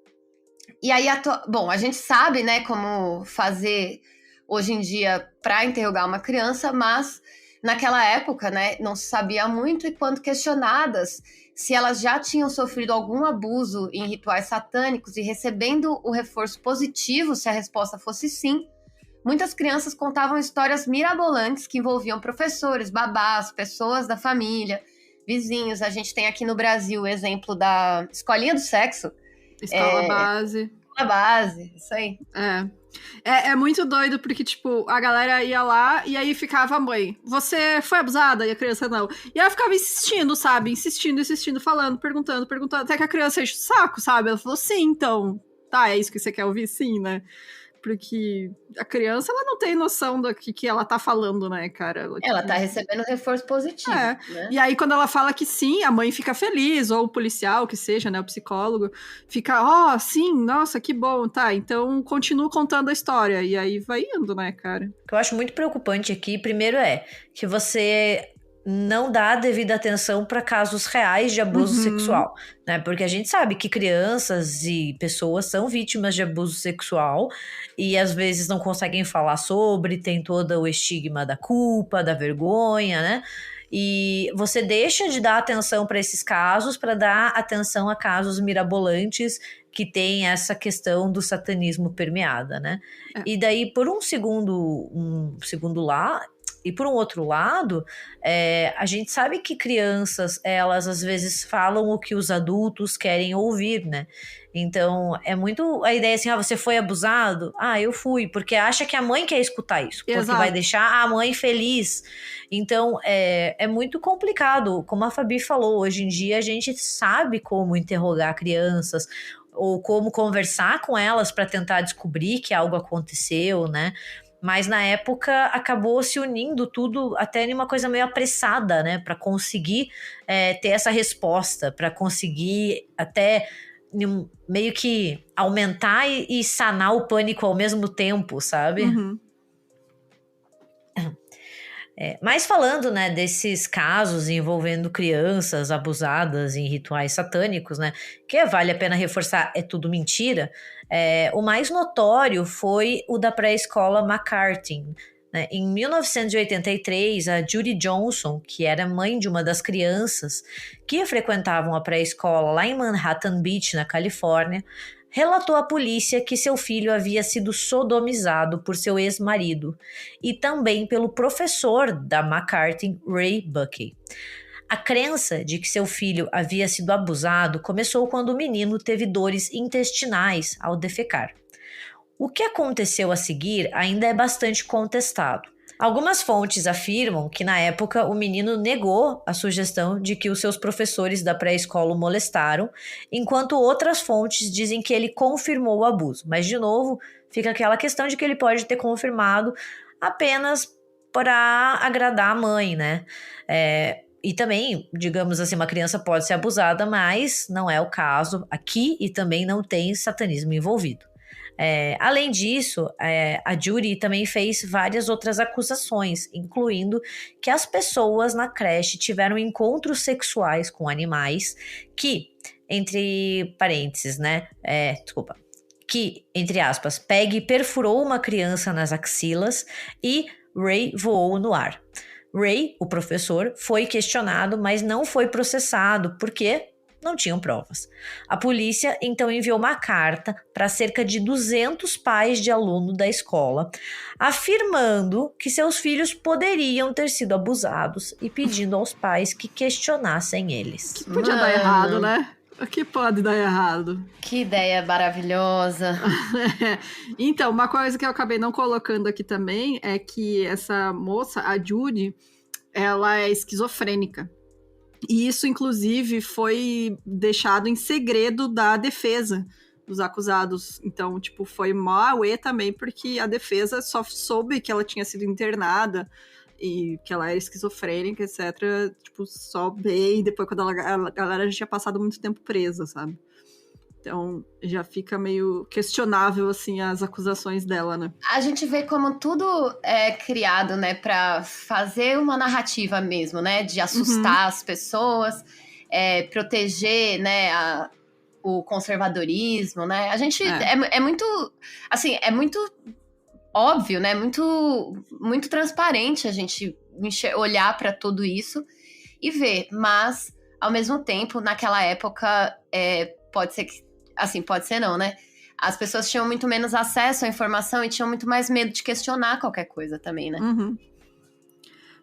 e aí, a gente sabe, né, como fazer hoje em dia para interrogar uma criança, mas naquela época, né, não se sabia muito e quando questionadas se elas já tinham sofrido algum abuso em rituais satânicos e recebendo o reforço positivo se a resposta fosse sim, muitas crianças contavam histórias mirabolantes que envolviam professores, babás, pessoas da família, vizinhos. A gente tem aqui no Brasil o exemplo da Escolinha do Sexo. Escola base. Escola base, isso aí. É muito doido, porque, tipo, a galera ia lá e aí ficava a mãe. Você foi abusada? E a criança não. E ela ficava insistindo, sabe? Insistindo, falando, perguntando. Até que a criança enche o saco, sabe? Ela falou, sim, então. Tá, é isso que você quer ouvir? Sim, né? Porque a criança, ela não tem noção do que ela tá falando, né, cara? Ela tá recebendo reforço positivo, né? E aí, quando ela fala que sim, a mãe fica feliz, ou o policial, que seja, né, o psicólogo, fica, sim, nossa, que bom, tá, então continua contando a história, e aí vai indo, né, cara? O que eu acho muito preocupante aqui, primeiro que você não dá devida atenção para casos reais de abuso sexual, né? Porque a gente sabe que crianças e pessoas são vítimas de abuso sexual e às vezes não conseguem falar sobre, tem todo o estigma da culpa, da vergonha, né? E você deixa de dar atenção para esses casos para dar atenção a casos mirabolantes que tem essa questão do satanismo permeada, né? E daí, por um segundo lá, e por um outro lado, a gente sabe que crianças, elas às vezes falam o que os adultos querem ouvir, né? Então, é muito a ideia assim, você foi abusado? Eu fui, porque acha que a mãe quer escutar isso, porque vai deixar a mãe feliz. Então, é muito complicado. Como a Fabi falou, hoje em dia a gente sabe como interrogar crianças, ou como conversar com elas para tentar descobrir que algo aconteceu, né? mas na época acabou se unindo tudo até em uma coisa meio apressada, né? Para conseguir ter essa resposta, para conseguir até meio que aumentar e sanar o pânico ao mesmo tempo, sabe? Uhum. Mas falando, né, desses casos envolvendo crianças abusadas em rituais satânicos, né, que vale a pena reforçar, é tudo mentira, o mais notório foi o da pré-escola McCarthy, né? Em 1983, a Judy Johnson, que era mãe de uma das crianças que frequentavam a pré-escola lá em Manhattan Beach, na Califórnia, relatou à polícia que seu filho havia sido sodomizado por seu ex-marido e também pelo professor da McCarthy, Ray Buckey. A crença de que seu filho havia sido abusado começou quando o menino teve dores intestinais ao defecar. O que aconteceu a seguir ainda é bastante contestado. Algumas fontes afirmam que, na época, o menino negou a sugestão de que os seus professores da pré-escola o molestaram, enquanto outras fontes dizem que ele confirmou o abuso. Mas, de novo, fica aquela questão de que ele pode ter confirmado apenas para agradar a mãe, né? E também, digamos assim, uma criança pode ser abusada, mas não é o caso aqui e também não tem satanismo envolvido. Além disso, a Judy também fez várias outras acusações, incluindo que as pessoas na creche tiveram encontros sexuais com animais que, entre parênteses, né? Que, entre aspas, Peggy perfurou uma criança nas axilas e Ray voou no ar. Ray, o professor, foi questionado, mas não foi processado, porque não tinham provas. A polícia então enviou uma carta para cerca de 200 pais de aluno da escola, afirmando que seus filhos poderiam ter sido abusados e pedindo aos pais que questionassem eles. Que podia dar errado, né? O que pode dar errado? Que ideia maravilhosa. Então, uma coisa que eu acabei não colocando aqui também é que essa moça, a Judy, ela é esquizofrênica. E isso, inclusive, foi deixado em segredo da defesa dos acusados. Então, tipo, foi mó auê também, porque a defesa só soube que ela tinha sido internada e que ela era esquizofrênica, etc. Tipo, só bem depois, quando a galera já tinha passado muito tempo presa, sabe? Então, já fica meio questionável, assim, as acusações dela, né? A gente vê como tudo é criado, né, pra fazer uma narrativa mesmo, né? De assustar as pessoas, proteger, né, o conservadorismo, né? A gente é muito, assim, é muito óbvio, né? Muito transparente a gente olhar pra tudo isso e ver. Mas, ao mesmo tempo, naquela época, pode ser que assim, pode ser não, né? As pessoas tinham muito menos acesso à informação e tinham muito mais medo de questionar qualquer coisa também, né? Uhum.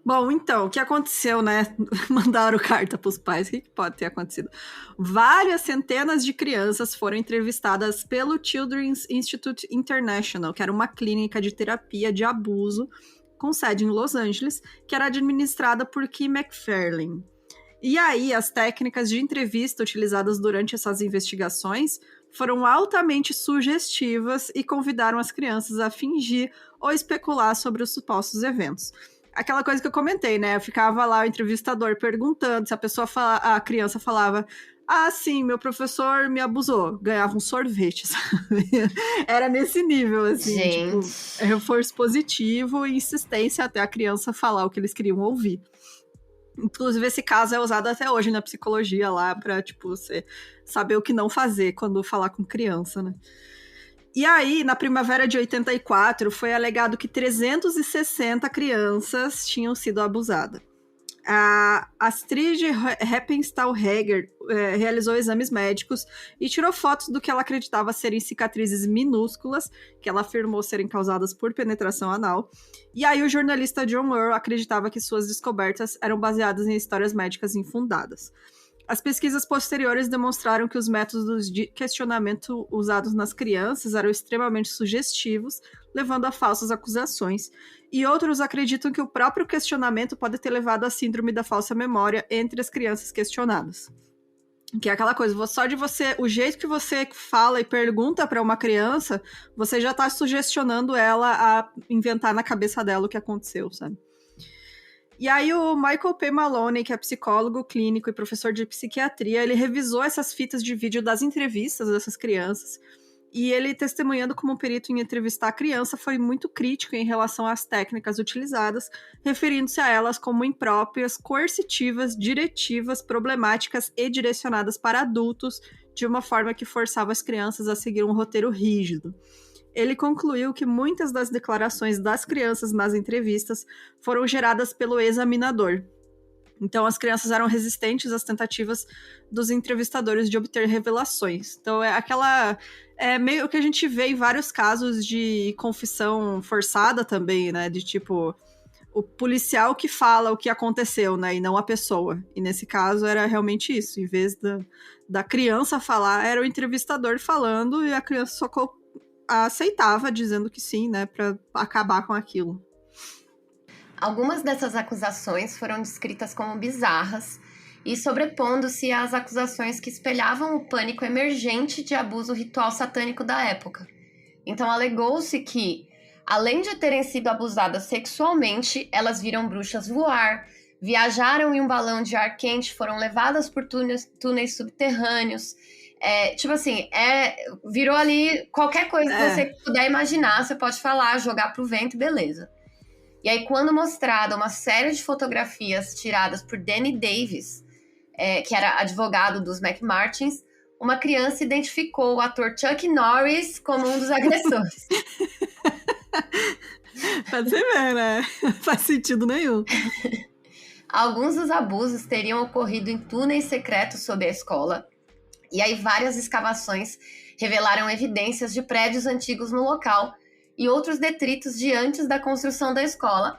Bom, então, o que aconteceu, né? Mandaram carta para os pais, o que pode ter acontecido? Várias centenas de crianças foram entrevistadas pelo Children's Institute International, que era uma clínica de terapia de abuso com sede em Los Angeles, que era administrada por Kim McFarlane. E aí, as técnicas de entrevista utilizadas durante essas investigações foram altamente sugestivas e convidaram as crianças a fingir ou especular sobre os supostos eventos. Aquela coisa que eu comentei, né? Ficava lá o entrevistador perguntando se a criança falava: ah, sim, meu professor me abusou. Ganhava um sorvete, sabe? Era nesse nível, assim. Gente. Tipo, reforço positivo e insistência até a criança falar o que eles queriam ouvir. Inclusive, esse caso é usado até hoje na psicologia lá pra, tipo, você saber o que não fazer quando falar com criança, né? E aí, na primavera de 84, foi alegado que 360 crianças tinham sido abusadas. A Astrid Heppenstall-Hager realizou exames médicos e tirou fotos do que ela acreditava serem cicatrizes minúsculas, que ela afirmou serem causadas por penetração anal. E aí o jornalista John Earl acreditava que suas descobertas eram baseadas em histórias médicas infundadas. As pesquisas posteriores demonstraram que os métodos de questionamento usados nas crianças eram extremamente sugestivos, levando a falsas acusações, e outros acreditam que o próprio questionamento pode ter levado à síndrome da falsa memória entre as crianças questionadas. Que é aquela coisa, o jeito que você fala e pergunta para uma criança, você já tá sugestionando ela a inventar na cabeça dela o que aconteceu, sabe? E aí o Michael P. Maloney, que é psicólogo clínico e professor de psiquiatria, ele revisou essas fitas de vídeo das entrevistas dessas crianças, e ele, testemunhando como perito em entrevistar a criança, foi muito crítico em relação às técnicas utilizadas, referindo-se a elas como impróprias, coercitivas, diretivas, problemáticas e direcionadas para adultos, de uma forma que forçava as crianças a seguir um roteiro rígido. Ele concluiu que muitas das declarações das crianças nas entrevistas foram geradas pelo examinador. Então, as crianças eram resistentes às tentativas dos entrevistadores de obter revelações. Então, é meio que a gente vê em vários casos de confissão forçada também, né? De tipo, o policial que fala o que aconteceu, né? E não a pessoa. E nesse caso era realmente isso. Em vez da criança falar, era o entrevistador falando e a criança só aceitava, dizendo que sim, né? Pra acabar com aquilo. Algumas dessas acusações foram descritas como bizarras e sobrepondo-se às acusações que espelhavam o pânico emergente de abuso ritual satânico da época. Então, alegou-se que, além de terem sido abusadas sexualmente, elas viram bruxas voar, viajaram em um balão de ar quente, foram levadas por túneis subterrâneos. Virou ali qualquer coisa que você puder imaginar, você pode falar, jogar pro vento e beleza. E aí, quando mostrada uma série de fotografias tiradas por Danny Davis, que era advogado dos McMartins, uma criança identificou o ator Chuck Norris como um dos agressores. Pode ser mesmo, né? Não faz sentido nenhum. Alguns dos abusos teriam ocorrido em túneis secretos sob a escola, e aí várias escavações revelaram evidências de prédios antigos no local, e outros detritos de antes da construção da escola,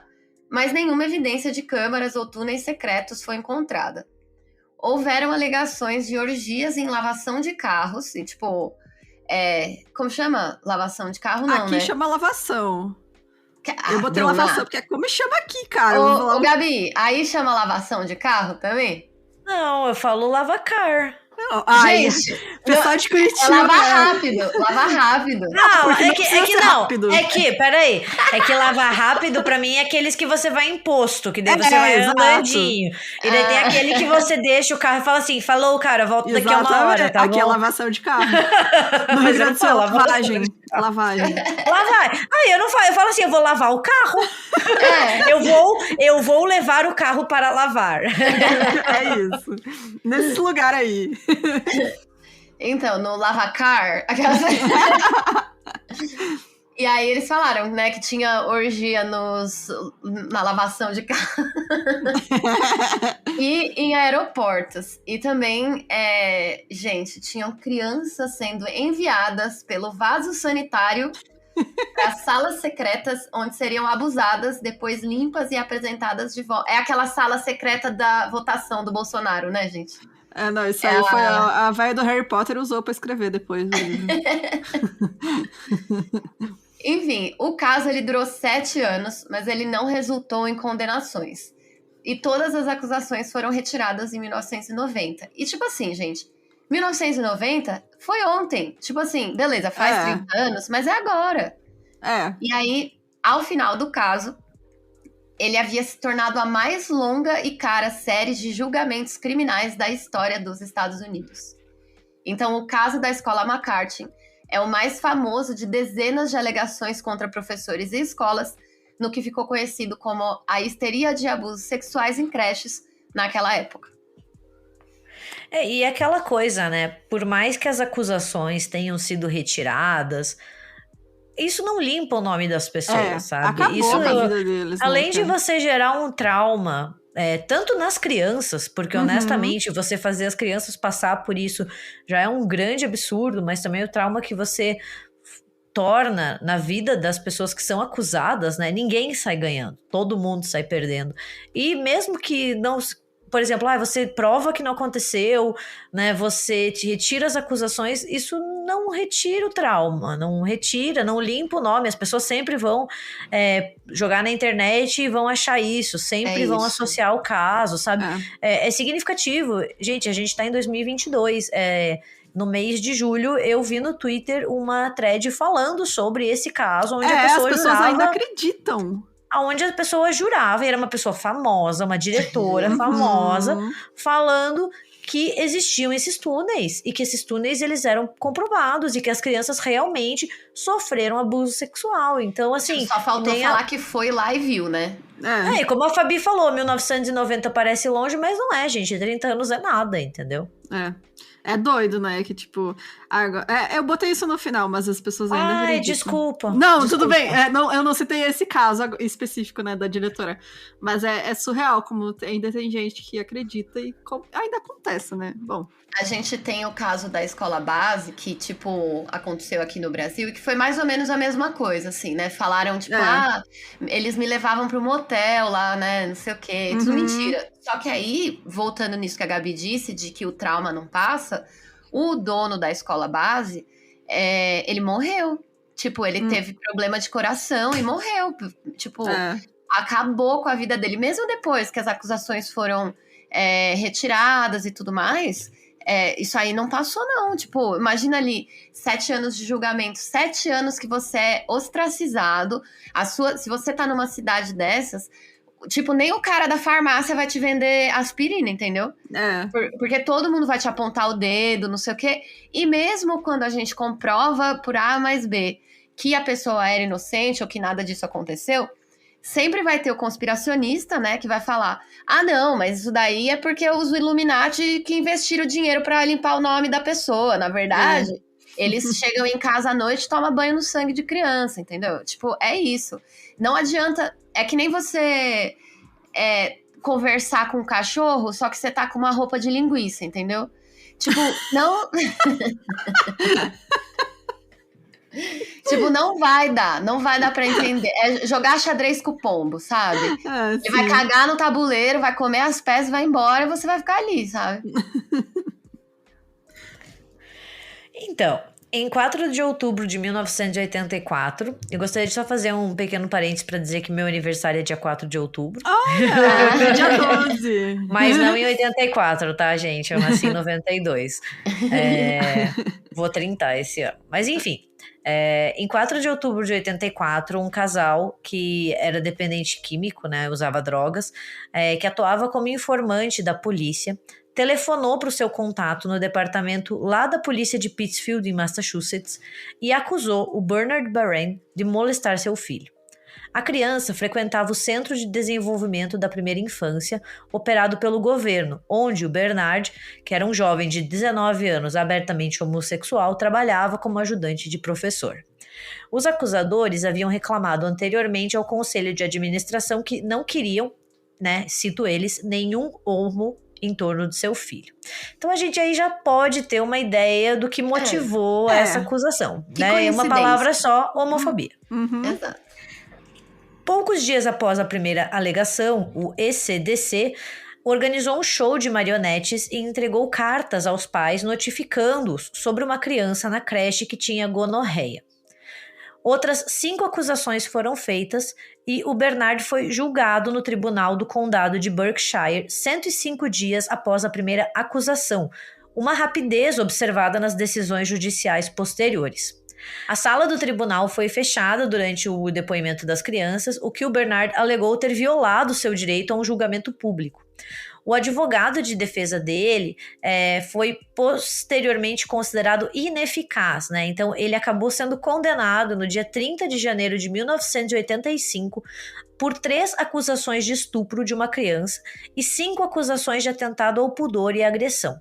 mas nenhuma evidência de câmaras ou túneis secretos foi encontrada. Houveram alegações de orgias em lavação de carros, e como chama? Lavação de carro não, aqui né? Aqui chama lavação. Eu botei lavação, porque é como chama aqui, cara. Ô, Gabi, aí chama lavação de carro também? Não, eu falo lavacar. Gente, pessoal de Curitiba. Lava rápido. Não, é que não. Rápido. Peraí. É que lavar rápido, pra mim, é aqueles que você vai em posto, que daí você vai andandinho. E daí tem aquele que você deixa o carro e fala assim, falou, cara, volta daqui a uma hora, tá aqui bom? é lavação de carro. No Rio Grande do Sul, lavagem. Aí eu não falo, eu falo assim, eu vou lavar o carro. Eu vou levar o carro para lavar. É isso. Nesse lugar aí. Então, no Lavacar, e aí eles falaram, né, que tinha orgia na lavação de carro e em aeroportos. E também, gente, tinham crianças sendo enviadas pelo vaso sanitário para salas secretas onde seriam abusadas, depois limpas e apresentadas de volta. É aquela sala secreta da votação do Bolsonaro, né, gente? Não, isso aí foi a véia do Harry Potter usou pra escrever depois. Enfim, o caso ele durou 7 anos, mas ele não resultou em condenações. E todas as acusações foram retiradas em 1990. E tipo assim, gente, 1990 foi ontem. Tipo assim, beleza, faz 30 anos, mas é agora. E aí, ao final do caso, ele havia se tornado a mais longa e cara série de julgamentos criminais da história dos Estados Unidos. Então, o caso da Escola McCarthy é o mais famoso de dezenas de alegações contra professores e escolas, no que ficou conhecido como a histeria de abusos sexuais em creches naquela época. E aquela coisa, né? Por mais que as acusações tenham sido retiradas, isso não limpa o nome das pessoas, sabe? Acabou isso, a vida deles. Além de você gerar um trauma, tanto nas crianças, porque honestamente você fazer as crianças passar por isso já é um grande absurdo, mas também o trauma que você torna na vida das pessoas que são acusadas, né? Ninguém sai ganhando, todo mundo sai perdendo. E mesmo que não por exemplo, você prova que não aconteceu, né? Você te retira as acusações, isso não retira o trauma, não limpa o nome. As pessoas sempre vão jogar na internet e vão achar isso, sempre vão associar o caso, sabe? É significativo. Gente, a gente tá em 2022, no mês de julho, eu vi no Twitter uma thread falando sobre esse caso, onde a pessoa as pessoas ainda acreditam. Onde a pessoa jurava, e era uma pessoa famosa, uma diretora famosa, falando que existiam esses túneis, e que esses túneis eles eram comprovados, e que as crianças realmente sofreram abuso sexual. Então, assim... Só faltou falar que foi lá e viu, né? E como a Fabi falou, 1990 parece longe, mas não é, gente. 30 anos é nada, entendeu? É doido, né? Que tipo... eu botei isso no final, mas as pessoas ainda acreditam. Desculpa. Não, tudo bem. Eu não citei esse caso específico, né, da diretora. Mas é surreal como ainda tem gente que acredita e ainda acontece, né? Bom... A gente tem o caso da escola base, que, tipo, aconteceu aqui no Brasil, e que foi mais ou menos a mesma coisa, assim, né? Falaram, tipo, eles me levavam para um motel lá, né? Não sei o quê. Tudo mentira. Só que aí, voltando nisso que a Gabi disse, de que o trauma não passa, o dono da escola base, ele morreu. Tipo, ele teve problema de coração e morreu. Tipo, acabou com a vida dele. Mesmo depois que as acusações foram retiradas e tudo mais... isso aí não passou, não. Tipo, imagina ali, 7 anos de julgamento, 7 anos que você é ostracizado. Se você tá numa cidade dessas, tipo, nem o cara da farmácia vai te vender aspirina, entendeu? Porque todo mundo vai te apontar o dedo, não sei o quê. E mesmo quando a gente comprova por A mais B que a pessoa era inocente ou que nada disso aconteceu, sempre vai ter o conspiracionista, né, que vai falar, não, mas isso daí é porque os Illuminati que investiram dinheiro pra limpar o nome da pessoa. Na verdade, eles chegam em casa à noite e tomam banho no sangue de criança, entendeu? Tipo, é isso. Não adianta, é que nem você conversar com um cachorro, só que você tá com uma roupa de linguiça, entendeu? Tipo, não... Tipo, não vai dar pra entender. É jogar xadrez com o pombo, sabe? Ele vai cagar no tabuleiro, vai comer as peças, vai embora e você vai ficar ali, sabe? Então, em 4 de outubro de 1984, eu gostaria de só fazer um pequeno parênteses para dizer que meu aniversário é dia 4 de outubro. Dia 12. Mas não em 84, tá, gente? Eu nasci em 92. Vou 30 esse ano. Mas enfim, em 4 de outubro de 84, um casal que era dependente químico, né, usava drogas, que atuava como informante da polícia, telefonou para o seu contato no departamento lá da polícia de Pittsfield, em Massachusetts, e acusou o Bernard Barren de molestar seu filho. A criança frequentava o Centro de Desenvolvimento da Primeira Infância, operado pelo governo, onde o Bernard, que era um jovem de 19 anos abertamente homossexual, trabalhava como ajudante de professor. Os acusadores haviam reclamado anteriormente ao Conselho de Administração que não queriam, né, cito eles, nenhum homo em torno de seu filho. Então a gente aí já pode ter uma ideia do que motivou essa acusação. Né? Uma palavra só, homofobia. Exato. Poucos dias após a primeira alegação, o ECDC organizou um show de marionetes e entregou cartas aos pais notificando-os sobre uma criança na creche que tinha gonorreia. Outras 5 acusações foram feitas e o Bernard foi julgado no tribunal do condado de Berkshire 105 dias após a primeira acusação, uma rapidez observada nas decisões judiciais posteriores. A sala do tribunal foi fechada durante o depoimento das crianças, o que o Bernard alegou ter violado seu direito a um julgamento público. O advogado de defesa dele foi posteriormente considerado ineficaz, né? Então ele acabou sendo condenado no dia 30 de janeiro de 1985 por 3 acusações de estupro de uma criança e 5 acusações de atentado ao pudor e agressão.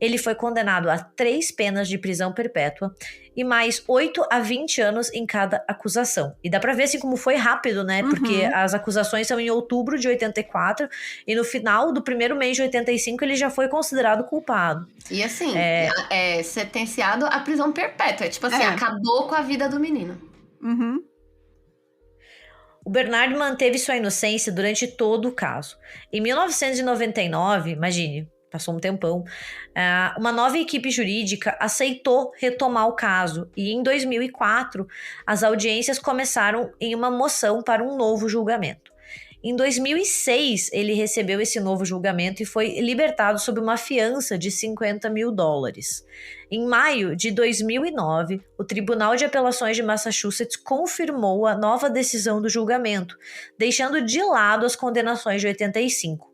Ele foi condenado a 3 penas de prisão perpétua e mais 8 a 20 anos em cada acusação. E dá pra ver assim como foi rápido, né? Porque as acusações são em outubro de 84 e no final do primeiro mês de 85 ele já foi considerado culpado. E assim, sentenciado à prisão perpétua. Tipo assim, acabou com a vida do menino. O Bernard manteve sua inocência durante todo o caso. Em 1999, imagine, passou um tempão, uma nova equipe jurídica aceitou retomar o caso e em 2004 as audiências começaram em uma moção para um novo julgamento. Em 2006, ele recebeu esse novo julgamento e foi libertado sob uma fiança de $50 mil. Em maio de 2009, o Tribunal de Apelações de Massachusetts confirmou a nova decisão do julgamento, deixando de lado as condenações de 85.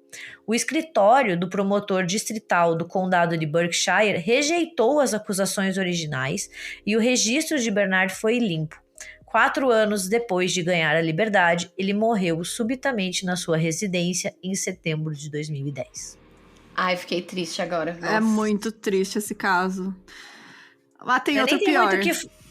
O escritório do promotor distrital do condado de Berkshire rejeitou as acusações originais e o registro de Bernard foi limpo. 4 anos depois de ganhar a liberdade, ele morreu subitamente na sua residência em setembro de 2010. Ai, fiquei triste agora. Nossa. É muito triste esse caso. Mas tem outro pior.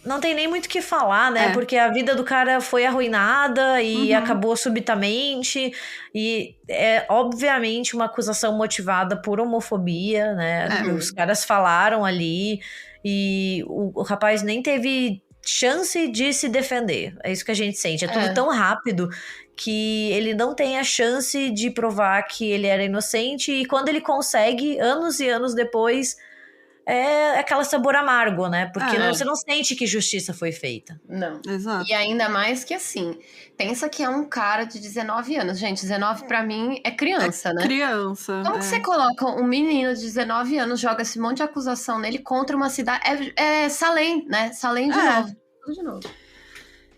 Não tem nem muito o que falar, né? Porque a vida do cara foi arruinada e acabou subitamente. E é obviamente uma acusação motivada por homofobia, né? Os caras falaram ali e o rapaz nem teve chance de se defender. É isso que a gente sente. É tudo tão rápido que ele não tem a chance de provar que ele era inocente. E quando ele consegue, anos e anos depois, é aquela sabor amargo, né? Porque você não sente que justiça foi feita. Não. Exato. E ainda mais que assim, pensa que é um cara de 19 anos. Gente, 19 pra mim é criança, né? Criança. Como que você coloca um menino de 19 anos, joga esse monte de acusação nele contra uma cidade... É Salem, né? Salem de novo. Tudo de novo.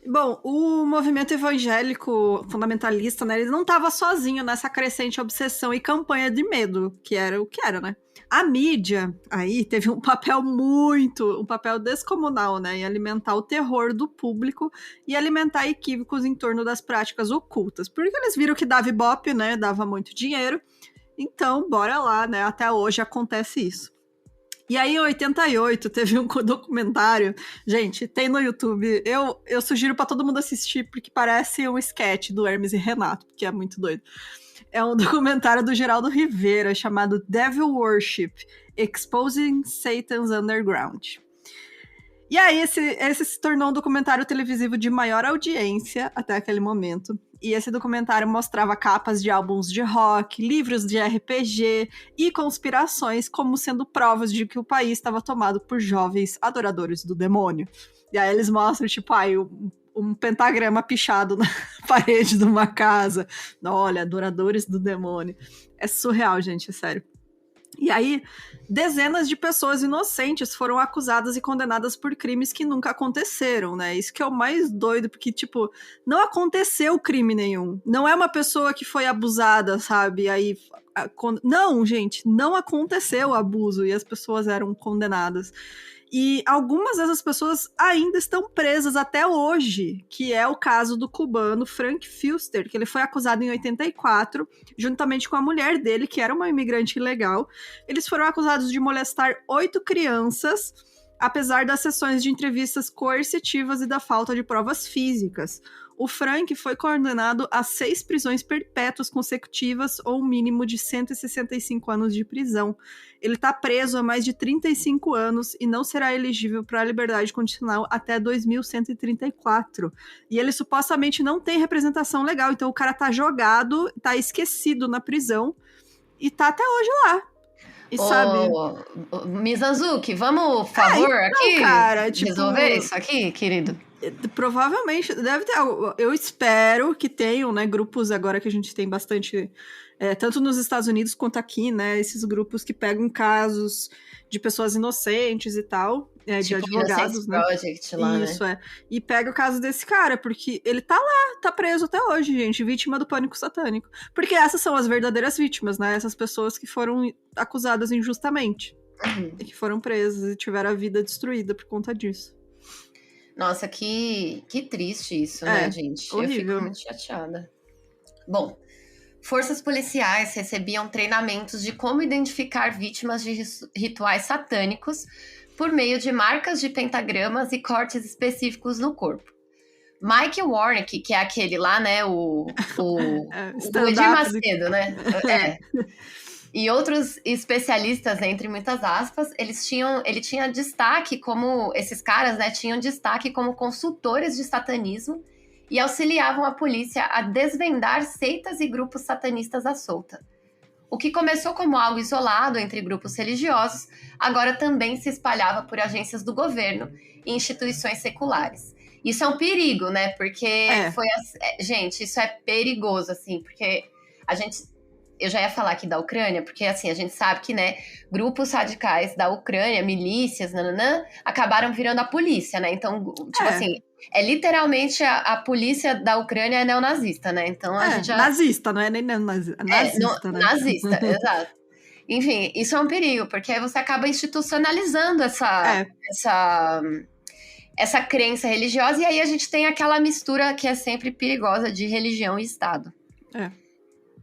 Bom, o movimento evangélico fundamentalista, né, ele não estava sozinho nessa crescente obsessão e campanha de medo, que era o que era, né? A mídia aí teve um papel descomunal, né, em alimentar o terror do público e alimentar equívocos em torno das práticas ocultas, porque eles viram que dava ibope, né, dava muito dinheiro, então bora lá, né, até hoje acontece isso. E aí, em 88, teve um documentário, gente, tem no YouTube, eu sugiro pra todo mundo assistir, porque parece um sketch do Hermes e Renato, porque é muito doido. É um documentário do Geraldo Rivera, chamado Devil Worship, Exposing Satan's Underground. E aí, esse se tornou um documentário televisivo de maior audiência até aquele momento. E esse documentário mostrava capas de álbuns de rock, livros de RPG e conspirações como sendo provas de que o país estava tomado por jovens adoradores do demônio. E aí eles mostram, tipo, um pentagrama pichado na parede de uma casa. Olha, adoradores do demônio. É surreal, gente, é sério. E aí, dezenas de pessoas inocentes foram acusadas e condenadas por crimes que nunca aconteceram, né? Isso que é o mais doido, porque, tipo, não aconteceu crime nenhum. Não é uma pessoa que foi abusada, sabe? Aí, não, gente, não aconteceu abuso e as pessoas eram condenadas. E algumas dessas pessoas ainda estão presas até hoje, que é o caso do cubano Frank Fuster, que ele foi acusado em 84, juntamente com a mulher dele, que era uma imigrante ilegal. Eles foram acusados de molestar 8 crianças, apesar das sessões de entrevistas coercitivas e da falta de provas físicas. O Frank foi condenado a 6 prisões perpétuas consecutivas ou um mínimo de 165 anos de prisão. Ele está preso há mais de 35 anos e não será elegível para a liberdade condicional até 2134. E ele supostamente não tem representação legal, então o cara tá jogado, tá esquecido na prisão e tá até hoje lá. E sabe... Mizanzuki, vamos, por favor, aqui cara, tipo, resolver isso aqui, querido? Provavelmente deve ter algo. Eu espero que tenham, né, grupos agora que a gente tem bastante, tanto nos Estados Unidos quanto aqui, né, esses grupos que pegam casos de pessoas inocentes e tal, de tipo advogados, né? Project lá, isso, né? E pega o caso desse cara, porque ele tá lá, tá preso até hoje, gente, vítima do pânico satânico. Porque essas são as verdadeiras vítimas, né? Essas pessoas que foram acusadas injustamente. E que foram presas e tiveram a vida destruída por conta disso. Nossa, que triste isso, né, gente? Horrível. Eu fico muito chateada. Bom, forças policiais recebiam treinamentos de como identificar vítimas de rituais satânicos por meio de marcas de pentagramas e cortes específicos no corpo. Mike Warnick, que é aquele lá, né, o Edir Macedo, né? E outros especialistas, entre muitas aspas, ele tinha destaque como... Esses caras, né, tinham destaque como consultores de satanismo e auxiliavam a polícia a desvendar seitas e grupos satanistas à solta. O que começou como algo isolado entre grupos religiosos, agora também se espalhava por agências do governo e instituições seculares. Isso é um perigo, né? Porque gente, isso é perigoso, assim, porque eu já ia falar aqui da Ucrânia, porque assim, a gente sabe que, né, grupos radicais da Ucrânia, milícias, acabaram virando a polícia, né? Então, tipo assim, literalmente a polícia da Ucrânia é neonazista, né? Então a gente já... Nazista, não é nem neonazista, nazista, né? Nazista, exato. Enfim, isso é um perigo, porque aí você acaba institucionalizando essa crença religiosa, e aí a gente tem aquela mistura que é sempre perigosa de religião e Estado.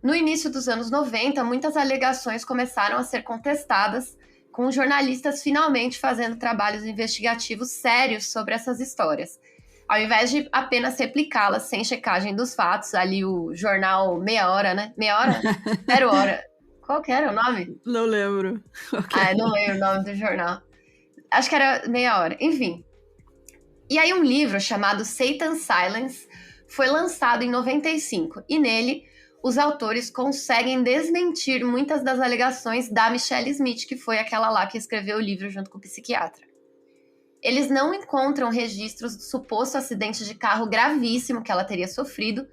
No início dos anos 90, muitas alegações começaram a ser contestadas, com jornalistas finalmente fazendo trabalhos investigativos sérios sobre essas histórias. Ao invés de apenas replicá-las sem checagem dos fatos, ali o jornal Meia Hora, né? Meia Hora? 0 Hora. Qual que era o nome? Não lembro. Okay. Não lembro o nome do jornal. Acho que era Meia Hora. Enfim. E aí um livro chamado Satan's Silence foi lançado em 95. E nele, os autores conseguem desmentir muitas das alegações da Michelle Smith, que foi aquela lá que escreveu o livro junto com o psiquiatra. Eles não encontram registros do suposto acidente de carro gravíssimo que ela teria sofrido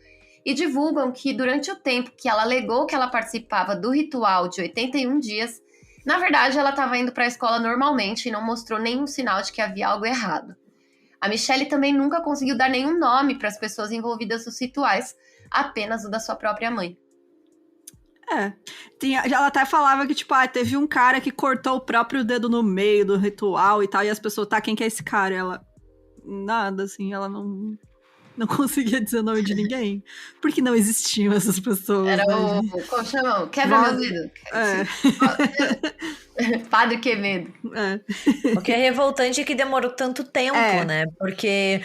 e divulgam que durante o tempo que ela alegou que ela participava do ritual de 81 dias, na verdade ela estava indo para a escola normalmente e não mostrou nenhum sinal de que havia algo errado. A Michelle também nunca conseguiu dar nenhum nome para as pessoas envolvidas nos rituais, apenas o da sua própria mãe. Ela até falava que, tipo, teve um cara que cortou o próprio dedo no meio do ritual e tal, e as pessoas, quem que é esse cara? Ela, nada, assim, ela não conseguia dizer o nome de ninguém, porque não existiam essas pessoas. Era né, como chama? Quebra meu dedo. Padre Quevedo. O que é revoltante é que demorou tanto tempo, né? Porque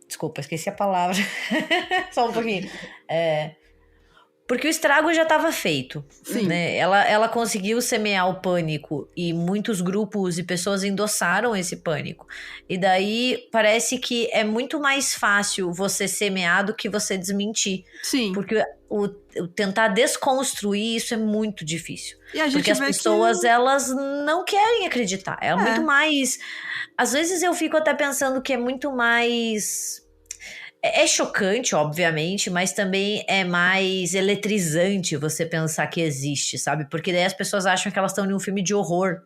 Desculpa, esqueci a palavra. Só um pouquinho. Porque o estrago já estava feito. Sim. Né? Ela conseguiu semear o pânico e muitos grupos e pessoas endossaram esse pânico. E daí parece que é muito mais fácil você semear do que você desmentir. Sim. Porque o tentar desconstruir isso é muito difícil. E a gente porque as pessoas, elas não querem acreditar. É muito mais... Às vezes eu fico até pensando que é muito mais... É chocante, obviamente, mas também é mais eletrizante você pensar que existe, sabe? Porque daí as pessoas acham que elas estão em um filme de horror.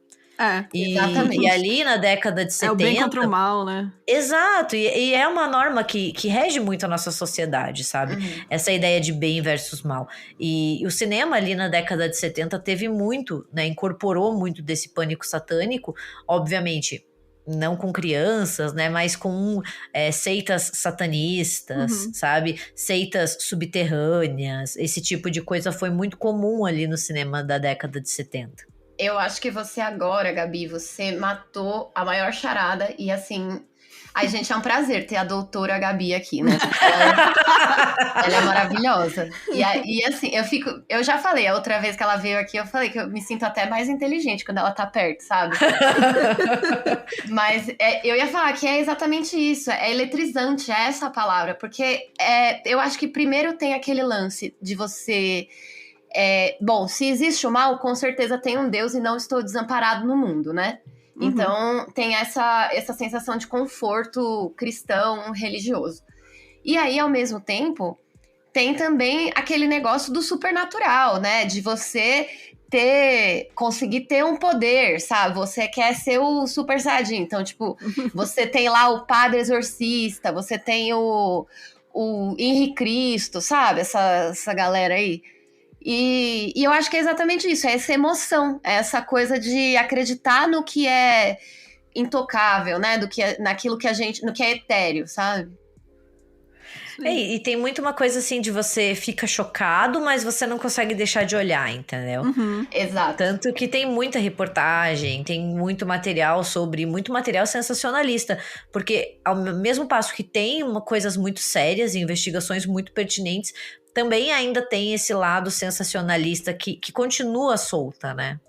Exatamente. E ali na década de 70... É o bem contra o mal, né? Exato, e é uma norma que rege muito a nossa sociedade, sabe? Essa ideia de bem versus mal. E o cinema ali na década de 70 teve muito, né? Incorporou muito desse pânico satânico, obviamente... Não com crianças, né? Mas com seitas satanistas, sabe? Seitas subterrâneas. Esse tipo de coisa foi muito comum ali no cinema da década de 70. Eu acho que você agora, Gabi, você matou a maior charada e assim... Ai, gente, é um prazer ter a doutora Gabi aqui, né? Ela é maravilhosa. E assim, eu já falei, a outra vez que ela veio aqui, eu falei que eu me sinto até mais inteligente quando ela tá perto, sabe? Mas eu ia falar que é exatamente isso, é eletrizante, é essa a palavra, porque eu acho que primeiro tem aquele lance de você... bom, se existe o mal, com certeza tem um Deus e não estou desamparado no mundo, né? Então, tem essa sensação de conforto cristão, religioso. E aí, ao mesmo tempo, tem também aquele negócio do supernatural, né? De você conseguir ter um poder, sabe? Você quer ser o super saiyajin. Então, tipo, você tem lá o padre exorcista, você tem o Henri Cristo, sabe? Essa galera aí. E eu acho que é exatamente isso, é essa emoção, é essa coisa de acreditar no que é intocável, né? Naquilo que no que é etéreo, sabe? E tem muito uma coisa assim de você fica chocado, mas você não consegue deixar de olhar, entendeu? Exato. Tanto que tem muita reportagem, tem muito material sensacionalista, porque ao mesmo passo que tem coisas muito sérias e investigações muito pertinentes, também ainda tem esse lado sensacionalista que continua solta, né?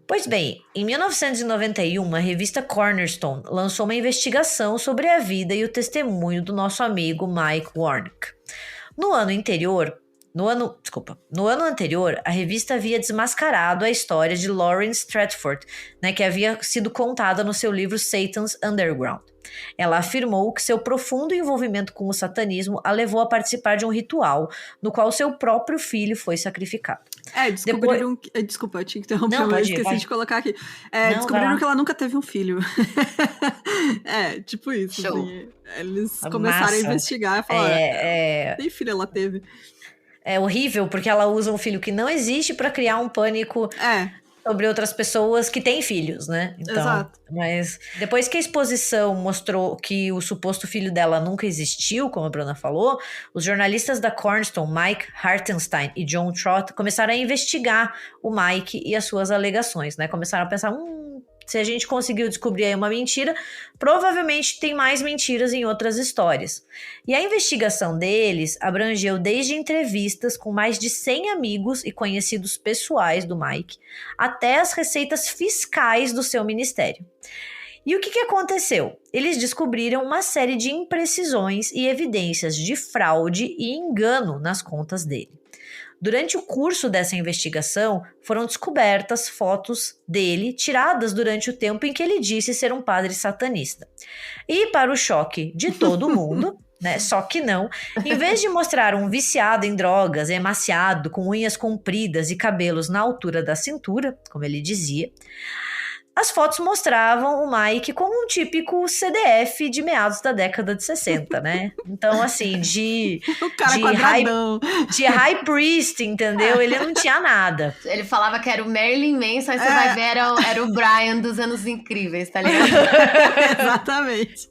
Pois bem, em 1991, a revista Cornerstone lançou uma investigação sobre a vida e o testemunho do nosso amigo Mike Warnick. No ano anterior, a revista havia desmascarado a história de Lauren Stratford, né, que havia sido contada no seu livro Satan's Underground. Ela afirmou que seu profundo envolvimento com o satanismo a levou a participar de um ritual no qual seu próprio filho foi sacrificado. Descobriram... Desculpa, eu te interrompi, mas esqueci de colocar aqui. Descobriram que ela nunca teve um filho. Tipo isso. Assim, eles começaram a investigar e falaram, nem filho ela teve. É horrível, porque ela usa um filho que não existe pra criar um pânico sobre outras pessoas que têm filhos, né? Então, exato. Mas depois que a exposição mostrou que o suposto filho dela nunca existiu, como a Bruna falou, os jornalistas da Cornerstone, Mike Hartenstein e John Trott, começaram a investigar o Mike e as suas alegações, né? Começaram a pensar, se a gente conseguiu descobrir aí uma mentira, provavelmente tem mais mentiras em outras histórias. E a investigação deles abrangeu desde entrevistas com mais de 100 amigos e conhecidos pessoais do Mike, até as receitas fiscais do seu ministério. E o que aconteceu? Eles descobriram uma série de imprecisões e evidências de fraude e engano nas contas dele. Durante o curso dessa investigação, foram descobertas fotos dele tiradas durante o tempo em que ele disse ser um padre satanista. E, para o choque de todo mundo, né, só que não, em vez de mostrar um viciado em drogas, emaciado, com unhas compridas e cabelos na altura da cintura, como ele dizia, as fotos mostravam o Mike como um típico CDF de meados da década de 60, né? Então, assim, de high priest, entendeu? Ele não tinha nada. Ele falava que era o Marilyn Manson, aí você vai ver, era o Brian dos Anos Incríveis, tá ligado? Exatamente.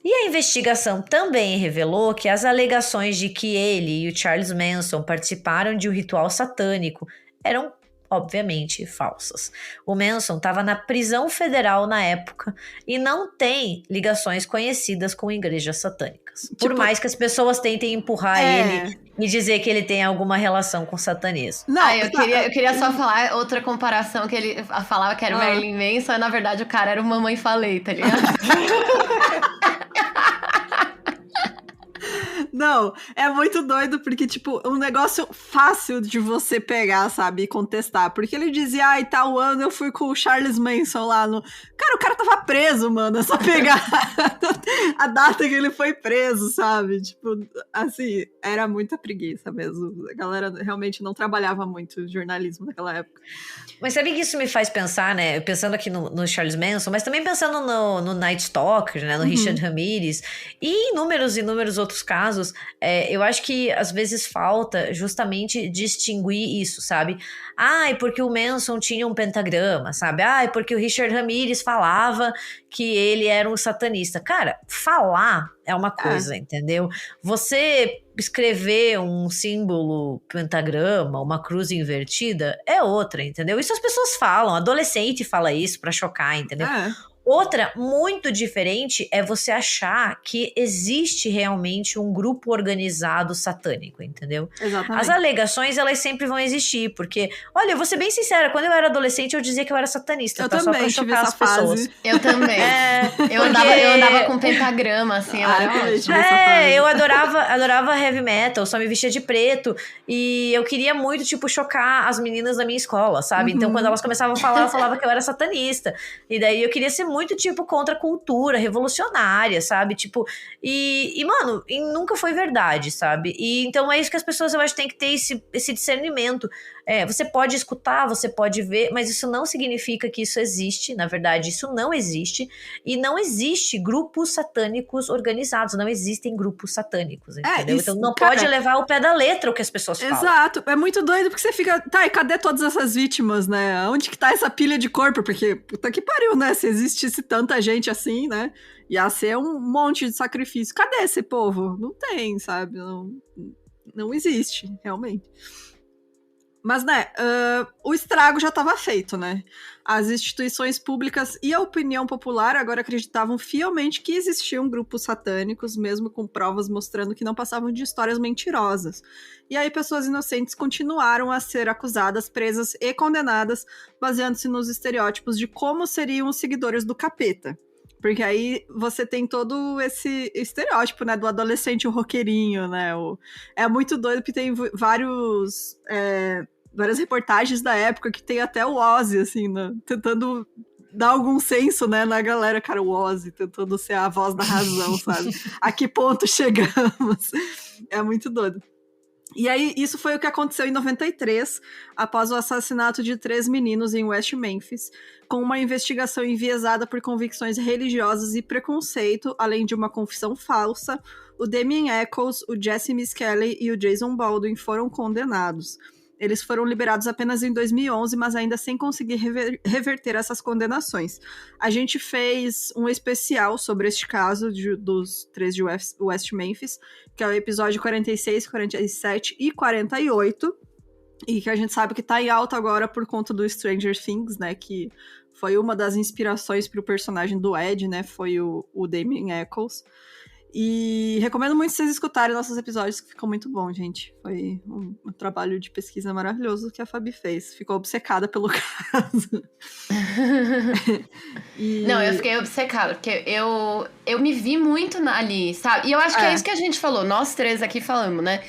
E a investigação também revelou que as alegações de que ele e o Charles Manson participaram de um ritual satânico eram obviamente falsas. O Manson estava na prisão federal na época e não tem ligações conhecidas com igrejas satânicas. Por mais que as pessoas tentem empurrar ele e dizer que ele tem alguma relação com satanismo. Não, eu queria só falar outra comparação, que ele falava que era o Marilyn Manson, e na verdade o cara era o Mamãe Falei, tá ligado? Não, é muito doido, porque, tipo, um negócio fácil de você pegar, sabe, e contestar. Porque ele dizia, e tal ano eu fui com o Charles Manson lá no... Cara, o cara tava preso, mano, é só pegar a data que ele foi preso, sabe? Tipo, assim, era muita preguiça mesmo. A galera realmente não trabalhava muito jornalismo naquela época. Mas sabe que isso me faz pensar, né? Pensando aqui no Charles Manson, mas também pensando no Night Stalker, né? No Richard Ramirez e em inúmeros outros casos. Eu acho que às vezes falta justamente distinguir isso, sabe? Porque o Manson tinha um pentagrama, sabe? Porque o Richard Ramirez falava que ele era um satanista. Cara, falar é uma coisa, entendeu? Você escrever um símbolo pentagrama, uma cruz invertida, é outra, entendeu? Isso as pessoas falam, adolescente fala isso pra chocar, entendeu? Outra, muito diferente, é você achar que existe realmente um grupo organizado satânico, entendeu? Exatamente. As alegações, elas sempre vão existir, porque, olha, eu vou ser bem sincera, quando eu era adolescente, eu dizia que eu era satanista, também só pra chocar as pessoas. Eu também. Eu andava com pentagrama, assim, eu adorava heavy metal, só me vestia de preto, e eu queria muito, tipo, chocar as meninas da minha escola, sabe? Então, quando elas começavam a falar, eu falava que eu era satanista, e daí eu queria ser muito, tipo, contra a cultura, revolucionária, sabe? Tipo, mano, nunca foi verdade, sabe? E então é isso que as pessoas, eu acho, têm que ter esse discernimento. Você pode escutar, você pode ver, mas isso não significa que isso existe. Na verdade, isso não existe. E não existe grupos satânicos organizados. Não existem grupos satânicos, entendeu? Então não pode levar ao pé da letra o que as pessoas falam. Exato. É muito doido porque você fica... Tá, e cadê todas essas vítimas, né? Onde que tá essa pilha de corpo? Porque, puta que pariu, né? Se existisse tanta gente assim, né? Ia ser um monte de sacrifício. Cadê esse povo? Não tem, sabe? Não existe, realmente. Mas, né, o estrago já estava feito, né? As instituições públicas e a opinião popular agora acreditavam fielmente que existiam grupos satânicos, mesmo com provas mostrando que não passavam de histórias mentirosas. E aí pessoas inocentes continuaram a ser acusadas, presas e condenadas, baseando-se nos estereótipos de como seriam os seguidores do capeta. Porque aí você tem todo esse estereótipo, né, do adolescente roqueirinho, né? É muito doido porque tem várias reportagens da época que tem até o Ozzy, assim, né, tentando dar algum senso, né, na galera. Cara, o Ozzy tentando ser a voz da razão, sabe? A que ponto chegamos? É muito doido. E aí, isso foi o que aconteceu em 93, após o assassinato de 3 meninos em West Memphis, com uma investigação enviesada por convicções religiosas e preconceito, além de uma confissão falsa. O Damien Echols, o Jesse Misskelley e o Jason Baldwin foram condenados. Eles foram liberados apenas em 2011, mas ainda sem conseguir reverter essas condenações. A gente fez um especial sobre este caso dos 3 de West Memphis, que é o episódio 46, 47 e 48, e que a gente sabe que tá em alta agora por conta do Stranger Things, né, que foi uma das inspirações para o personagem do Ed, né, foi o Damien Echols. E recomendo muito vocês escutarem nossos episódios, que ficou muito bom, gente. Foi um trabalho de pesquisa maravilhoso que a Fabi fez. Ficou obcecada pelo caso. Não, eu fiquei obcecada, porque eu me vi muito ali, sabe? E eu acho que é isso que a gente falou, nós 3 aqui falamos, né?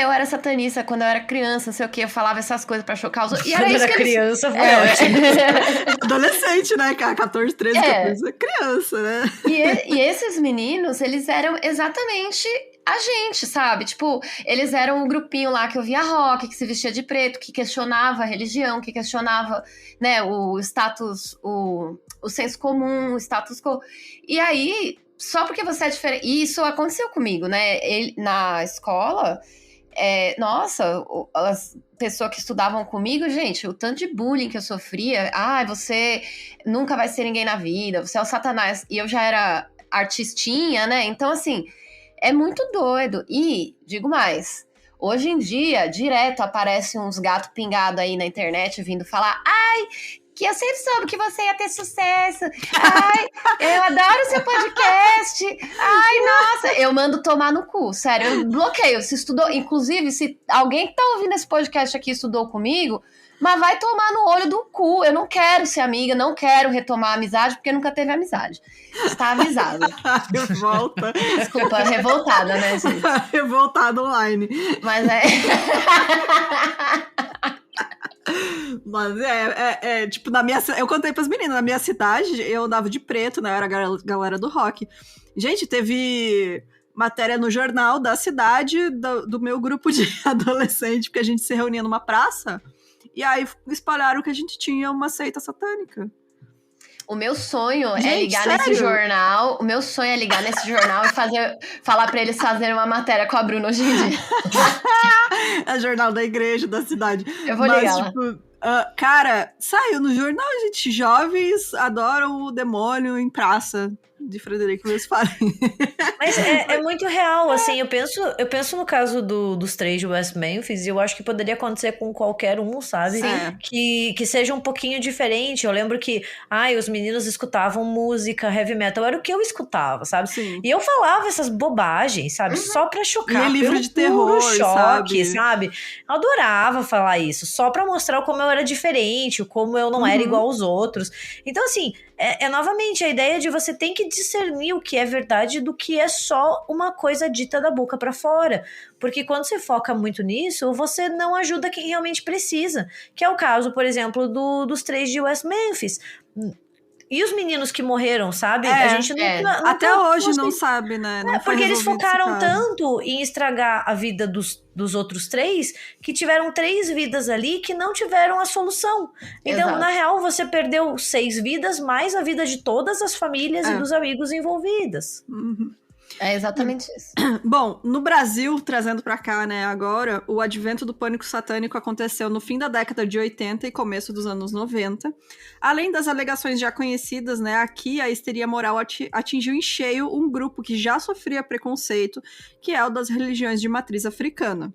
Eu era satanista quando eu era criança, não sei o que, eu falava essas coisas pra chocar os outros. E era quando isso era que criança, foi ótimo. Adolescente, né, cara? 14, 13, 14 é criança, né? E esses meninos, eles eram exatamente a gente, sabe? Tipo, eles eram um grupinho lá que ouvia rock, que se vestia de preto, que questionava a religião, que questionava, né, o status, o senso comum, o status quo. E aí, só porque você é diferente... E isso aconteceu comigo, né? Na escola, nossa, as pessoas que estudavam comigo, gente, o tanto de bullying que eu sofria. Você nunca vai ser ninguém na vida, você é o Satanás. E eu já era artistinha, né? Então, assim, é muito doido. E, digo mais, hoje em dia, direto aparecem uns gatos pingados aí na internet vindo falar: que eu sempre soube que você ia ter sucesso. Eu adoro seu podcast. Nossa, eu mando tomar no cu, sério, eu bloqueio. Se estudou, inclusive, se alguém que tá ouvindo esse podcast aqui estudou comigo, mas vai tomar no olho do cu. Eu não quero ser amiga, não quero retomar a amizade, porque nunca teve amizade. Está avisado. Revolta. Desculpa, revoltada, né, gente? Revoltada online. Mas Mas tipo, eu contei pras meninas, na minha cidade, eu andava de preto, né, eu era a galera do rock. Gente, teve matéria no jornal da cidade, do meu grupo de adolescente, porque a gente se reunia numa praça, e aí espalharam que a gente tinha uma seita satânica. O meu sonho Gente, é ligar sério? nesse jornal. O meu sonho é ligar nesse jornal e falar pra eles fazerem uma matéria com a Bruna hoje em dia. É jornal da igreja, da cidade. Eu vou ligar lá. Cara, saiu no jornal, gente. Jovens adoram o demônio em praça, de Frederico Westphalen. Mas é muito real, assim, eu penso no caso dos 3 de West Memphis, e eu acho que poderia acontecer com qualquer um, sabe? Que seja um pouquinho diferente. Eu lembro que, os meninos escutavam música, heavy metal, era o que eu escutava, sabe? Sim. E eu falava essas bobagens, sabe? Só pra chocar. E livro de terror, choque, sabe? Eu adorava falar isso, só pra mostrar como eu era diferente, como eu não era igual aos outros. Então, assim, novamente a ideia de você tem que discernir o que é verdade do que é só uma coisa dita da boca pra fora. Porque quando você foca muito nisso, você não ajuda quem realmente precisa. Que é o caso, por exemplo, dos 3 de West Memphis. E os meninos que morreram, sabe? A gente nunca até hoje não sabe, né? Não porque eles focaram tanto em estragar a vida dos outros 3, que tiveram 3 vidas ali que não tiveram a solução. Então, Exato. Na real, você perdeu 6 vidas, mais a vida de todas as famílias e dos amigos envolvidas. É exatamente isso. Bom, no Brasil, trazendo pra cá, né, agora, o advento do pânico satânico aconteceu no fim da década de 80 e começo dos anos 90. Além das alegações já conhecidas, né, aqui a histeria moral atingiu em cheio um grupo que já sofria preconceito, que é o das religiões de matriz africana.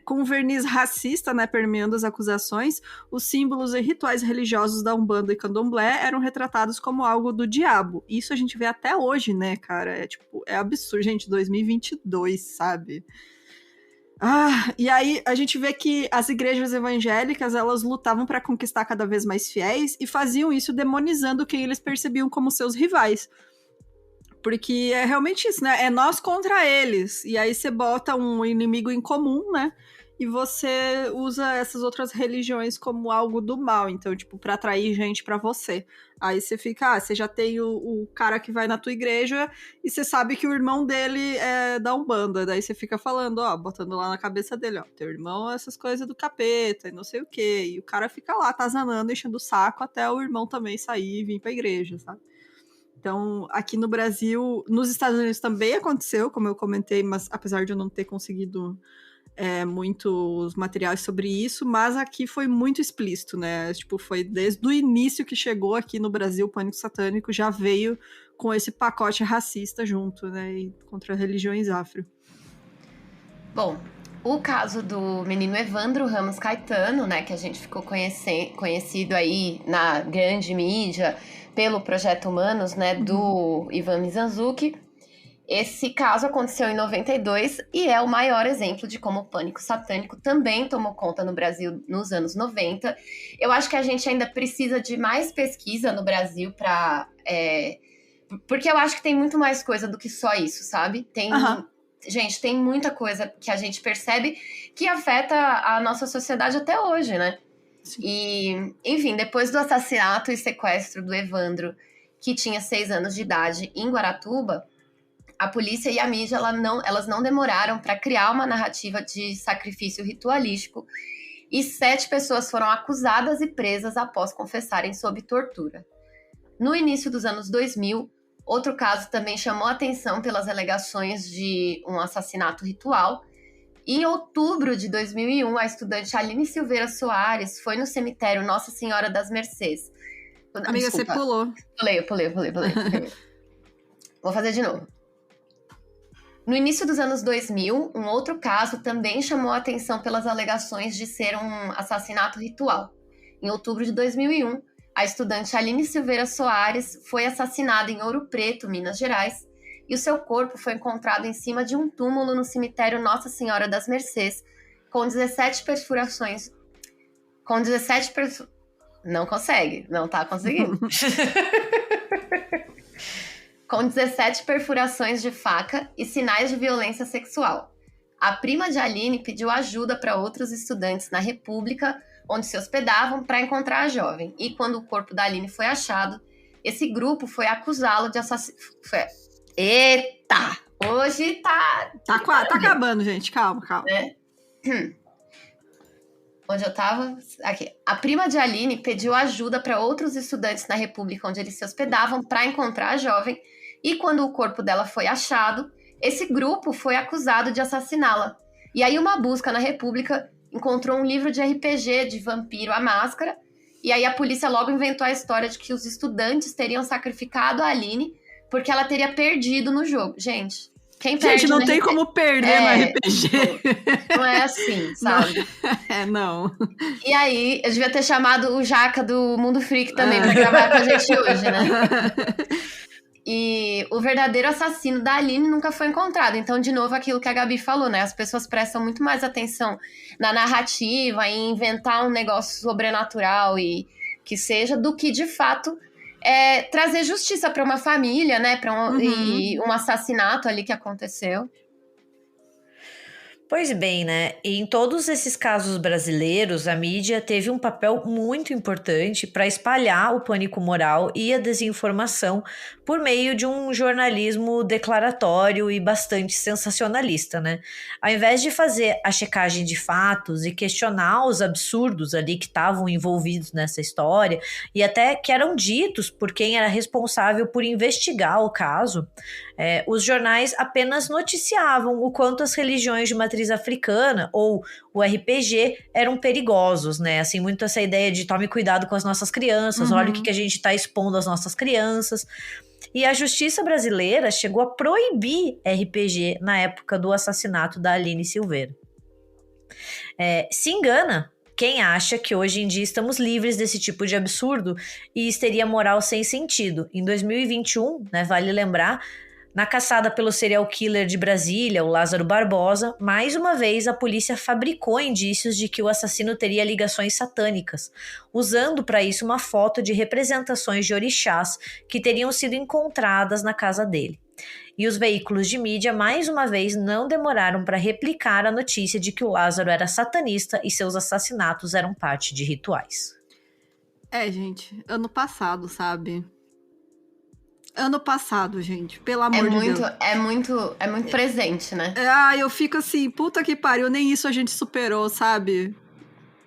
Com verniz racista, né, permeando as acusações, os símbolos e rituais religiosos da Umbanda e Candomblé eram retratados como algo do diabo. Isso a gente vê até hoje, né, cara? É absurdo, gente, 2022, sabe? E aí a gente vê que as igrejas evangélicas, elas lutavam para conquistar cada vez mais fiéis e faziam isso demonizando quem eles percebiam como seus rivais. Porque é realmente isso, né? É nós contra eles. E aí você bota um inimigo em comum, né? E você usa essas outras religiões como algo do mal. Então, tipo, pra atrair gente pra você. Aí você fica, você já tem o cara que vai na tua igreja e você sabe que o irmão dele é da Umbanda. Daí você fica falando, botando lá na cabeça dele, teu irmão é essas coisas do capeta e não sei o quê. E o cara fica lá atazanando, enchendo o saco até o irmão também sair e vir pra igreja, sabe? Então, aqui no Brasil, nos Estados Unidos também aconteceu, como eu comentei, mas apesar de eu não ter conseguido muitos materiais sobre isso, mas aqui foi muito explícito, né? Tipo, foi desde o início que chegou aqui no Brasil, o Pânico Satânico já veio com esse pacote racista junto, né? E contra religiões afro. Bom, o caso do menino Evandro Ramos Caetano, né? Que a gente ficou conhecido aí na grande mídia pelo Projeto Humanos, né, do Ivan Mizanzuki. Esse caso aconteceu em 92 e é o maior exemplo de como o pânico satânico também tomou conta no Brasil nos anos 90. Eu acho que a gente ainda precisa de mais pesquisa no Brasil porque eu acho que tem muito mais coisa do que só isso, sabe? Gente, tem muita coisa que a gente percebe que afeta a nossa sociedade até hoje, né? Sim. E, enfim, depois do assassinato e sequestro do Evandro, que tinha 6 anos de idade, em Guaratuba, a polícia e a mídia elas não demoraram para criar uma narrativa de sacrifício ritualístico e 7 pessoas foram acusadas e presas após confessarem sob tortura. No início dos anos 2000, outro caso também chamou a atenção pelas alegações de um assassinato ritual. Em outubro de 2001, a estudante Aline Silveira Soares foi no cemitério Nossa Senhora das Mercês. Amiga, desculpa. Você pulou. Pulei. Vou fazer de novo. No início dos anos 2000, um outro caso também chamou a atenção pelas alegações de ser um assassinato ritual. Em outubro de 2001, a estudante Aline Silveira Soares foi assassinada em Ouro Preto, Minas Gerais, e o seu corpo foi encontrado em cima de um túmulo no cemitério Nossa Senhora das Mercês, com 17 perfurações. Não consegue, não tá conseguindo. Com 17 perfurações de faca e sinais de violência sexual. A prima de Aline pediu ajuda para outros estudantes na República, onde se hospedavam, para encontrar a jovem. E quando o corpo da Aline foi achado, esse grupo foi acusá-lo de assassinato. Eita! Hoje tá acabando, gente. Calma. Onde eu tava? Aqui. A prima de Aline pediu ajuda para outros estudantes na República, onde eles se hospedavam, para encontrar a jovem. E quando o corpo dela foi achado, esse grupo foi acusado de assassiná-la. E aí uma busca na República encontrou um livro de RPG de Vampiro à Máscara. E aí a polícia logo inventou a história de que os estudantes teriam sacrificado a Aline porque ela teria perdido no jogo. Gente, quem perde não tem como perder no RPG. Não é assim, sabe? Não. E aí, eu devia ter chamado o Jaca do Mundo Freak também pra gravar com a gente hoje, né? E o verdadeiro assassino da Aline nunca foi encontrado. Então, de novo, aquilo que a Gabi falou, né? As pessoas prestam muito mais atenção na narrativa, em inventar um negócio sobrenatural e que seja, do que, de fato, trazer justiça para uma família, né? E um assassinato ali que aconteceu. Pois bem, né? Em todos esses casos brasileiros, a mídia teve um papel muito importante para espalhar o pânico moral e a desinformação por meio de um jornalismo declaratório e bastante sensacionalista, né? Ao invés de fazer a checagem de fatos e questionar os absurdos ali que estavam envolvidos nessa história e até que eram ditos por quem era responsável por investigar o caso, os jornais apenas noticiavam o quanto as religiões de matriz africana ou o RPG eram perigosos, né? Assim, muito essa ideia de tome cuidado com as nossas crianças, olha o que a gente está expondo às nossas crianças. E a justiça brasileira chegou a proibir RPG na época do assassinato da Aline Silveira. Se engana quem acha que hoje em dia estamos livres desse tipo de absurdo e histeria moral sem sentido. Em 2021, né, vale lembrar, na caçada pelo serial killer de Brasília, o Lázaro Barbosa, mais uma vez a polícia fabricou indícios de que o assassino teria ligações satânicas, usando para isso uma foto de representações de orixás que teriam sido encontradas na casa dele. E os veículos de mídia, mais uma vez, não demoraram para replicar a notícia de que o Lázaro era satanista e seus assassinatos eram parte de rituais. Gente, ano passado, sabe? Ano passado, gente, pelo amor de Deus. É muito presente, né? Eu fico assim, puta que pariu, nem isso a gente superou, sabe?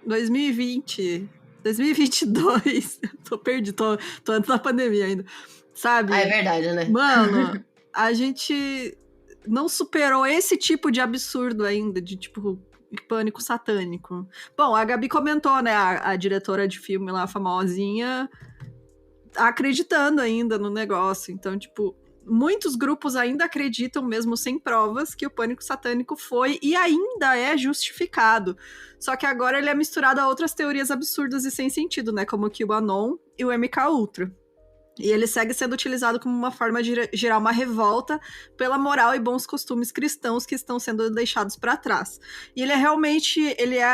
2020, 2022, tô perdido, tô antes da pandemia ainda, sabe? É verdade, né? Mano, a gente não superou esse tipo de absurdo ainda, de tipo, pânico satânico. Bom, a Gabi comentou, né, a diretora de filme lá, famosinha, acreditando ainda no negócio. Então, tipo, muitos grupos ainda acreditam, mesmo sem provas, que o pânico satânico foi e ainda é justificado. Só que agora ele é misturado a outras teorias absurdas e sem sentido, né? Como o QAnon e o MKUltra. E ele segue sendo utilizado como uma forma de gerar uma revolta pela moral e bons costumes cristãos que estão sendo deixados para trás. E ele é realmente, ele é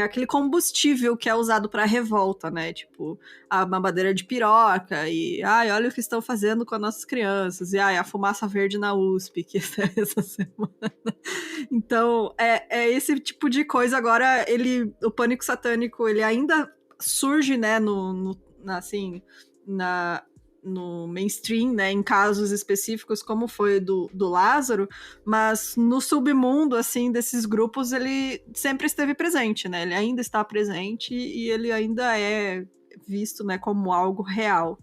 aquele combustível que é usado para revolta, né? Tipo, a mamadeira de piroca e, olha o que estão fazendo com as nossas crianças, e a fumaça verde na USP, que é essa semana. Então, é esse tipo de coisa. Agora, o pânico satânico, ele ainda surge, né, no mainstream, né, em casos específicos, como foi do Lázaro, mas no submundo, assim, desses grupos, ele sempre esteve presente, né, ele ainda está presente e ele ainda é visto, né, como algo real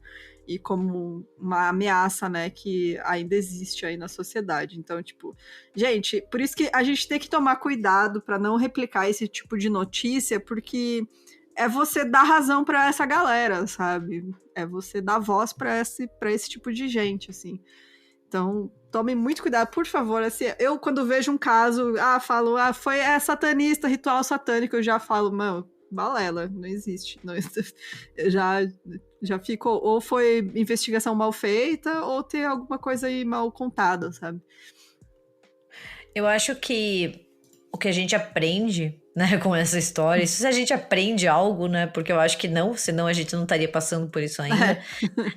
e como uma ameaça, né, que ainda existe aí na sociedade. Então, tipo, gente, por isso que a gente tem que tomar cuidado para não replicar esse tipo de notícia, porque é você dar razão pra essa galera, sabe? É você dar voz pra esse tipo de gente, assim. Então, tomem muito cuidado, por favor. Assim, eu, quando vejo um caso, falo, foi satanista, ritual satânico, eu já falo, mano, balela, não existe. Não, eu já fico, ou foi investigação mal feita, ou tem alguma coisa aí mal contada, sabe? Eu acho que o que a gente aprende, né, com essa história, se a gente aprende algo, né, porque eu acho que não, senão a gente não estaria passando por isso ainda,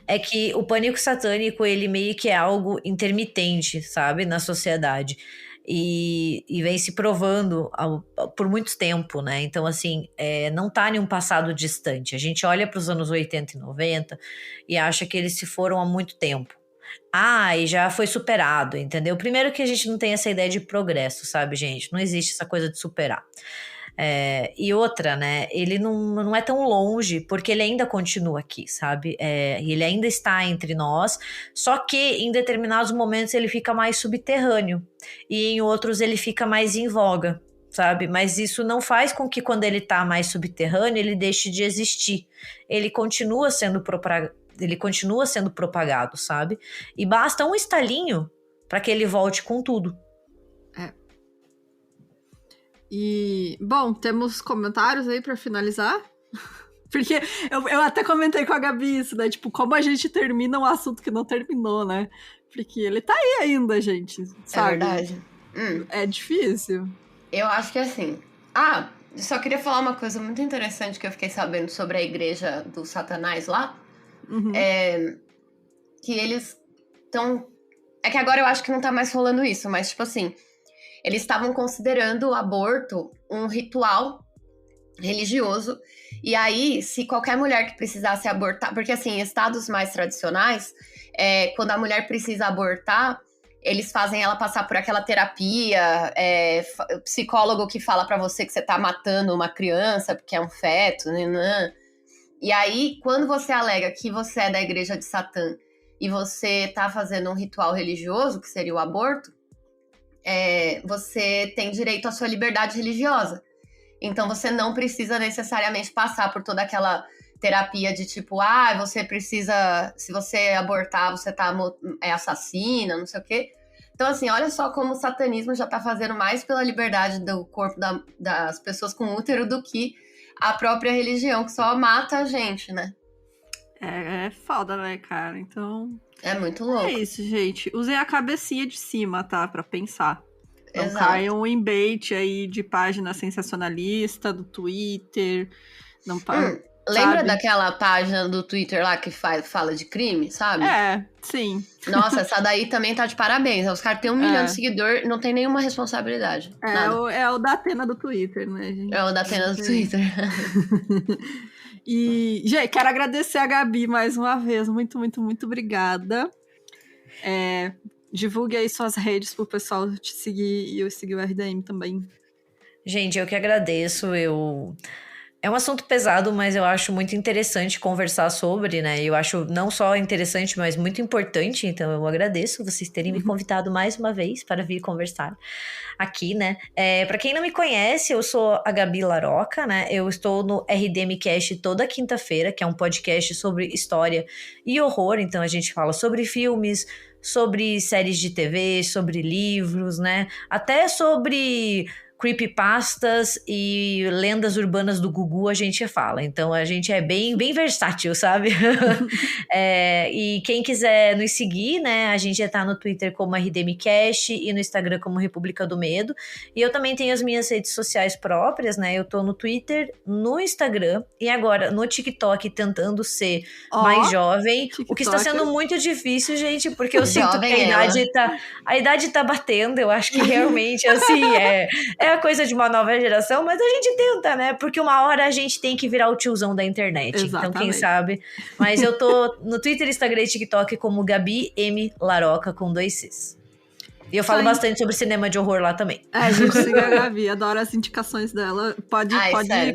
é que o pânico satânico, ele meio que é algo intermitente, sabe, na sociedade. E vem se provando por muito tempo, né? Então, assim, não tá em um passado distante. A gente olha para os anos 80 e 90 e acha que eles se foram há muito tempo. E já foi superado, entendeu? Primeiro que a gente não tem essa ideia de progresso, sabe, gente? Não existe essa coisa de superar. E outra, né? Ele não é tão longe, porque ele ainda continua aqui, sabe? Ele ainda está entre nós, só que em determinados momentos ele fica mais subterrâneo e em outros ele fica mais em voga, sabe? Mas isso não faz com que quando ele tá mais subterrâneo ele deixe de existir. Ele continua sendo propagado, sabe? E basta um estalinho para que ele volte com tudo. E, bom, temos comentários aí para finalizar? Porque eu até comentei com a Gabi isso, né? Tipo, como a gente termina um assunto que não terminou, né? Porque ele tá aí ainda, gente, sabe? É verdade. É difícil. Eu acho que assim... só queria falar uma coisa muito interessante que eu fiquei sabendo sobre a igreja do Satanás lá. Uhum. Que eles estão... É que agora eu acho que não tá mais rolando isso, mas tipo assim... Eles estavam considerando o aborto um ritual religioso. E aí, se qualquer mulher que precisasse abortar... Porque, assim, em estados mais tradicionais, quando a mulher precisa abortar, eles fazem ela passar por aquela terapia, psicólogo que fala pra você que você tá matando uma criança porque é um feto, né? E aí, quando você alega que você é da igreja de Satã e você tá fazendo um ritual religioso, que seria o aborto, você tem direito à sua liberdade religiosa. Então você não precisa necessariamente passar por toda aquela terapia de tipo, você precisa, se você abortar, você é assassina, não sei o quê. Então, assim, olha só como o satanismo já tá fazendo mais pela liberdade do corpo das pessoas com útero do que a própria religião, que só mata a gente, né? É foda, né, cara? Então... É muito louco. É isso, gente. Usem a cabecinha de cima, tá? Pra pensar. Não Exato. caiam em bait aí de página sensacionalista do Twitter. Não Lembra daquela página do Twitter lá que fala de crime, sabe? Sim. Nossa, essa daí também tá de parabéns. Os caras têm 1 milhão de seguidores, não tem nenhuma responsabilidade. É o da Atena do Twitter, né, gente? É o da Atena do Twitter. E, gente, quero agradecer a Gabi mais uma vez. Muito, muito, muito obrigada. Divulgue aí suas redes pro pessoal te seguir e eu seguir o RDM também. Gente, eu que agradeço. É um assunto pesado, mas eu acho muito interessante conversar sobre, né? Eu acho não só interessante, mas muito importante. Então, eu agradeço vocês terem me convidado mais uma vez para vir conversar aqui, né? Para quem não me conhece, eu sou a Gabi Laroca, né? Eu estou no RDM Cast toda quinta-feira, que é um podcast sobre história e horror. Então, a gente fala sobre filmes, sobre séries de TV, sobre livros, né? Até sobre creepypastas e lendas urbanas do Gugu a gente fala. Então a gente é bem, bem versátil, sabe? E quem quiser nos seguir, né? A gente já tá no Twitter como RDMcast e no Instagram como República do Medo. E eu também tenho as minhas redes sociais próprias, né? Eu tô no Twitter, no Instagram e agora no TikTok tentando ser mais jovem. TikTok. O que está sendo muito difícil, gente, porque eu sinto que a idade tá batendo. Eu acho que realmente, assim, é a coisa de uma nova geração, mas a gente tenta, né? Porque uma hora a gente tem que virar o tiozão da internet. Exatamente. Então, quem sabe? Mas eu tô no Twitter, Instagram e TikTok como Gabi M. Laroca, com 2 Cs. E eu falo bastante sobre cinema de horror lá também. A gente siga a Gabi, adoro as indicações dela. Pode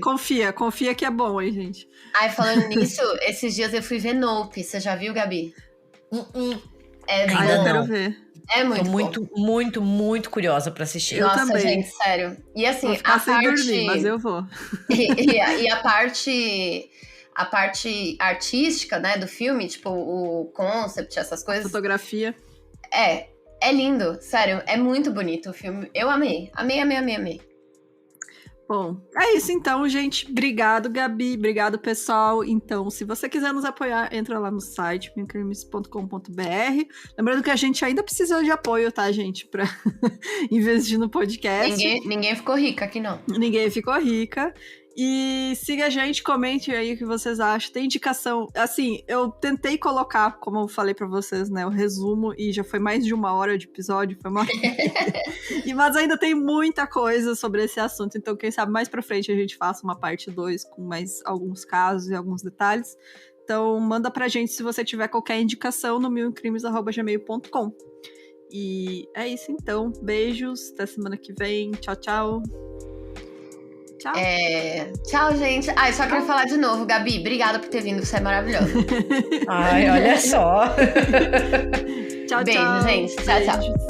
confia que é bom, hein, gente? Falando nisso, esses dias eu fui ver Nope. Você já viu, Gabi? Ainda eu não. Quero ver. É muito Tô muito, muito, muito curiosa pra assistir. Nossa, também. Gente, sério. E assim, a parte... dormir, mas eu vou. E a parte artística, né, do filme, tipo, o concept, essas coisas. Fotografia. É lindo, sério. É muito bonito o filme. Eu amei. Amei. Bom, é isso então, gente. Obrigado, Gabi. Obrigado, pessoal. Então, se você quiser nos apoiar, entra lá no site mincrimes.com.br. Lembrando que a gente ainda precisa de apoio, tá, gente? Pra investir no podcast. Ninguém ficou rica aqui, não. Ninguém ficou rica. E siga a gente, comente aí o que vocês acham. Tem indicação. Assim, eu tentei colocar, como eu falei pra vocês, né, o resumo, e já foi mais de 1 hora de episódio, foi uma... Mas ainda tem muita coisa sobre esse assunto, então quem sabe mais pra frente a gente faça uma parte 2 com mais alguns casos e alguns detalhes. Então manda pra gente se você tiver qualquer indicação no milincrimes@gmail.com. E é isso então. Beijos, até semana que vem. Tchau, tchau. Tchau. Tchau, gente. Só queria falar de novo, Gabi, obrigada por ter vindo, você é maravilhosa. Olha só. Tchau, beijo, tchau. Gente. Tchau, tchau.